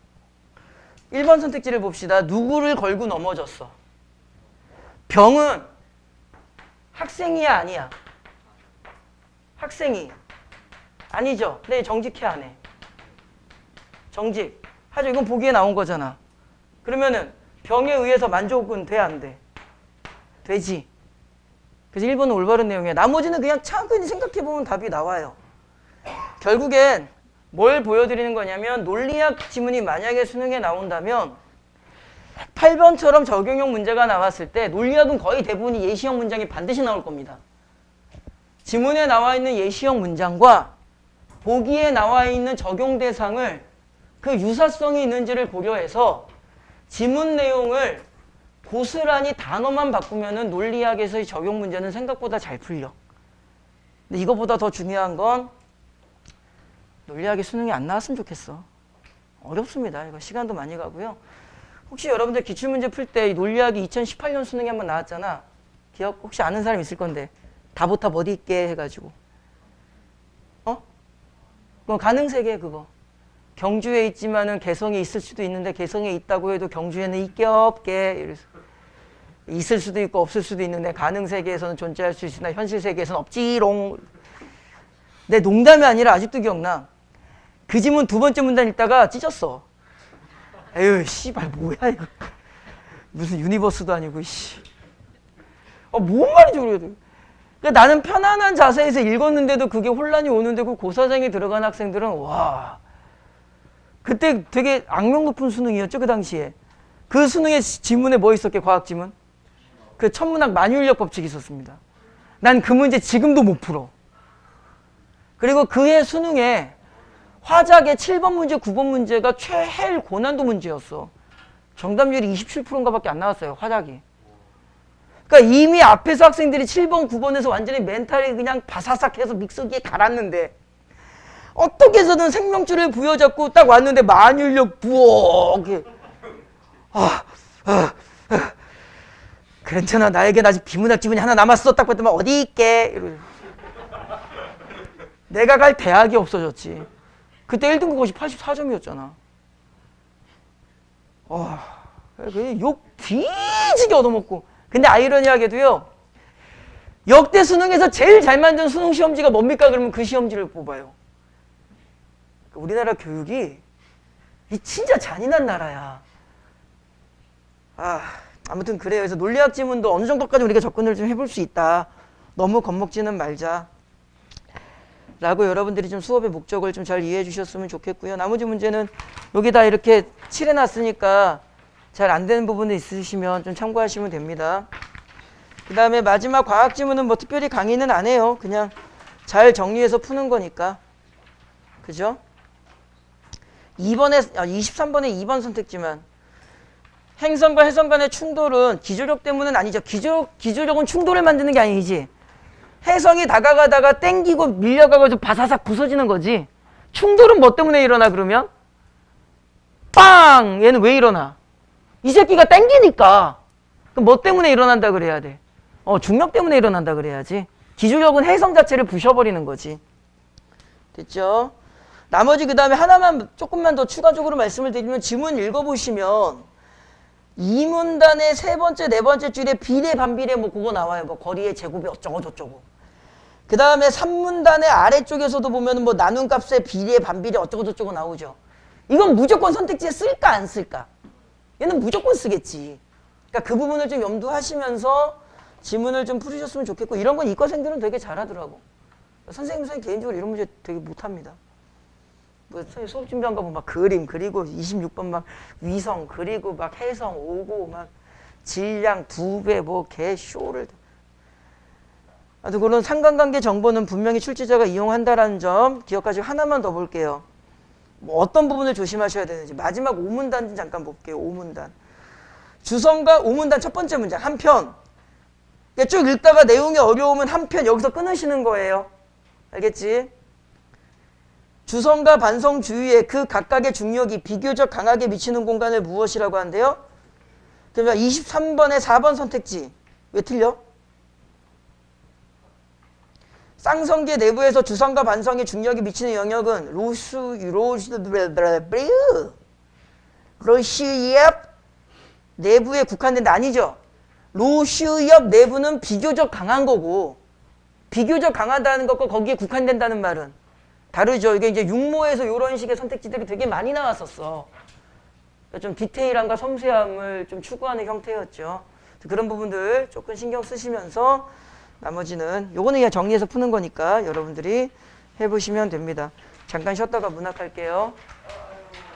1번 선택지를 봅시다. 누구를 걸고 넘어졌어? 병은 학생이야, 아니야? 학생이 아니죠. 근데 정직해, 안 해? 정직 하죠. 이건 보기에 나온 거잖아. 그러면은 병에 의해서 만족은 돼, 안 돼? 되지. 그래서 1번은 올바른 내용이야. 나머지는 그냥 차근히 생각해보면 답이 나와요. 결국엔 뭘 보여드리는 거냐면, 논리학 지문이 만약에 수능에 나온다면 8번처럼 적용형 문제가 나왔을 때 논리학은 거의 대부분이 예시형 문장이 반드시 나올 겁니다. 지문에 나와 있는 예시형 문장과 보기에 나와 있는 적용 대상을 그 유사성이 있는지를 고려해서 지문 내용을 고스란히 단어만 바꾸면은 논리학에서의 적용 문제는 생각보다 잘 풀려. 근데 이거보다 더 중요한 건 논리학이 수능이 안 나왔으면 좋겠어. 어렵습니다. 이거 시간도 많이 가고요. 혹시 여러분들 기출문제 풀 때 논리학이 2018년 수능에 한번 나왔잖아. 기억 혹시 아는 사람 있을 건데. 다보탑 어디 있게 해가지고. 그건 가능세계 그거. 경주에 있지만은 개성에 있을 수도 있는데 개성에 있다고 해도 경주에는 있게 없게 이래서 있을 수도 있고 없을 수도 있는데 가능세계에서는 존재할 수 있으나 현실세계에서는 없지롱. 내 농담이 아니라 아직도 기억나. 그 지문 두 번째 문단 읽다가 찢었어. 에휴 씨발 뭐야 이거. 무슨 유니버스도 아니고 씨. 뭔 말인지 모르겠어. 그러니까 나는 편안한 자세에서 읽었는데도 그게 혼란이 오는데 그 고사장에 들어간 학생들은 와. 그때 되게 악명 높은 수능이었죠, 그 당시에. 그 수능의 지문에 뭐 있었게, 과학 지문? 그 천문학 만유인력 법칙이 있었습니다. 난 그 문제 지금도 못 풀어. 그리고 그해 수능에 화작의 7번 문제, 9번 문제가 최헬 고난도 문제였어. 정답률이 27%인가 밖에 안 나왔어요, 화작이. 그러니까 이미 앞에서 학생들이 7번, 9번에서 완전히 멘탈이 그냥 바사삭해서 믹서기에 갈았는데 어떻게 해서든 생명줄을 부여잡고 딱 왔는데 만유인력 부엌. 괜찮아, 나에겐 아직 비문학 지문이 하나 남았어. 딱 봤더니 어디 있게. 내가 갈 대학이 없어졌지. 그때 1등급 것이 84점이었잖아. 욕 뒤지게 얻어먹고. 근데 아이러니하게도요, 역대 수능에서 제일 잘 만든 수능 시험지가 뭡니까? 그러면 그 시험지를 뽑아요. 우리나라 교육이 진짜 잔인한 나라야. 아무튼 그래요. 그래서 논리학 지문도 어느 정도까지 우리가 접근을 좀 해볼 수 있다. 너무 겁먹지는 말자. 라고 여러분들이 좀 수업의 목적을 좀 잘 이해해 주셨으면 좋겠고요. 나머지 문제는 여기다 이렇게 칠해 놨으니까 잘 안 되는 부분이 있으시면 좀 참고하시면 됩니다. 그 다음에 마지막 과학 지문은 뭐 특별히 강의는 안 해요. 그냥 잘 정리해서 푸는 거니까. 그죠? 23번에 2번 선택지만. 행성과 해성 간의 충돌은 기조력 때문은 아니죠. 기조력은 충돌을 만드는 게 아니지. 해성이 다가가다가 땡기고 밀려가고 바사삭 부서지는 거지. 충돌은 뭐 때문에 일어나 그러면? 빵! 얘는 왜 일어나? 이 새끼가 땡기니까. 그럼 뭐 때문에 일어난다 그래야 돼? 중력 때문에 일어난다 그래야지. 기조력은 해성 자체를 부셔버리는 거지. 됐죠? 나머지 그 다음에 하나만 조금만 더 추가적으로 말씀을 드리면 지문 읽어보시면 이 문단의 세 번째, 네 번째 줄에 비례, 반비례 뭐 그거 나와요. 뭐 거리의 제곱이 어쩌고 저쩌고. 그 다음에 3문단의 아래쪽에서도 보면 뭐 나눈 값의 비례, 반비례 어쩌고 저쩌고 나오죠. 이건 무조건 선택지에 쓸까 안 쓸까? 얘는 무조건 쓰겠지. 그러니까 그 부분을 좀 염두하시면서 지문을 좀 풀으셨으면 좋겠고 이런 건 이과생들은 되게 잘하더라고. 선생님 개인적으로 이런 문제 되게 못합니다. 뭐 수업 준비한 거 보면 막 그림 그리고 26번 막 위성 그리고 막 해성 오고 막 질량 2배 뭐 개쇼를. 아무튼 그런 상관관계 정보는 분명히 출제자가 이용한다라는 점 기억하시고 하나만 더 볼게요. 뭐 어떤 부분을 조심하셔야 되는지 마지막 5문단 잠깐 볼게요. 5문단 주성과 5문단 첫 번째 문장 한편 쭉 읽다가 내용이 어려우면 한편 여기서 끊으시는 거예요. 알겠지? 주성과 반성 주위에 그 각각의 중력이 비교적 강하게 미치는 공간을 무엇이라고 하는데요? 그러면 23번에 4번 선택지. 왜 틀려? 쌍성계 내부에서 주성과 반성의 중력이 미치는 영역은 로슈엽 내부에 국한된다. 아니죠. 로슈엽 내부는 비교적 강한 거고 비교적 강하다는 것과 거기에 국한된다는 말은 다르죠. 이게 이제 육모에서 이런 식의 선택지들이 되게 많이 나왔었어. 그러니까 좀 디테일함과 섬세함을 좀 추구하는 형태였죠. 그런 부분들 조금 신경 쓰시면서 나머지는 요거는 그냥 정리해서 푸는 거니까 여러분들이 해보시면 됩니다. 잠깐 쉬었다가 문학할게요.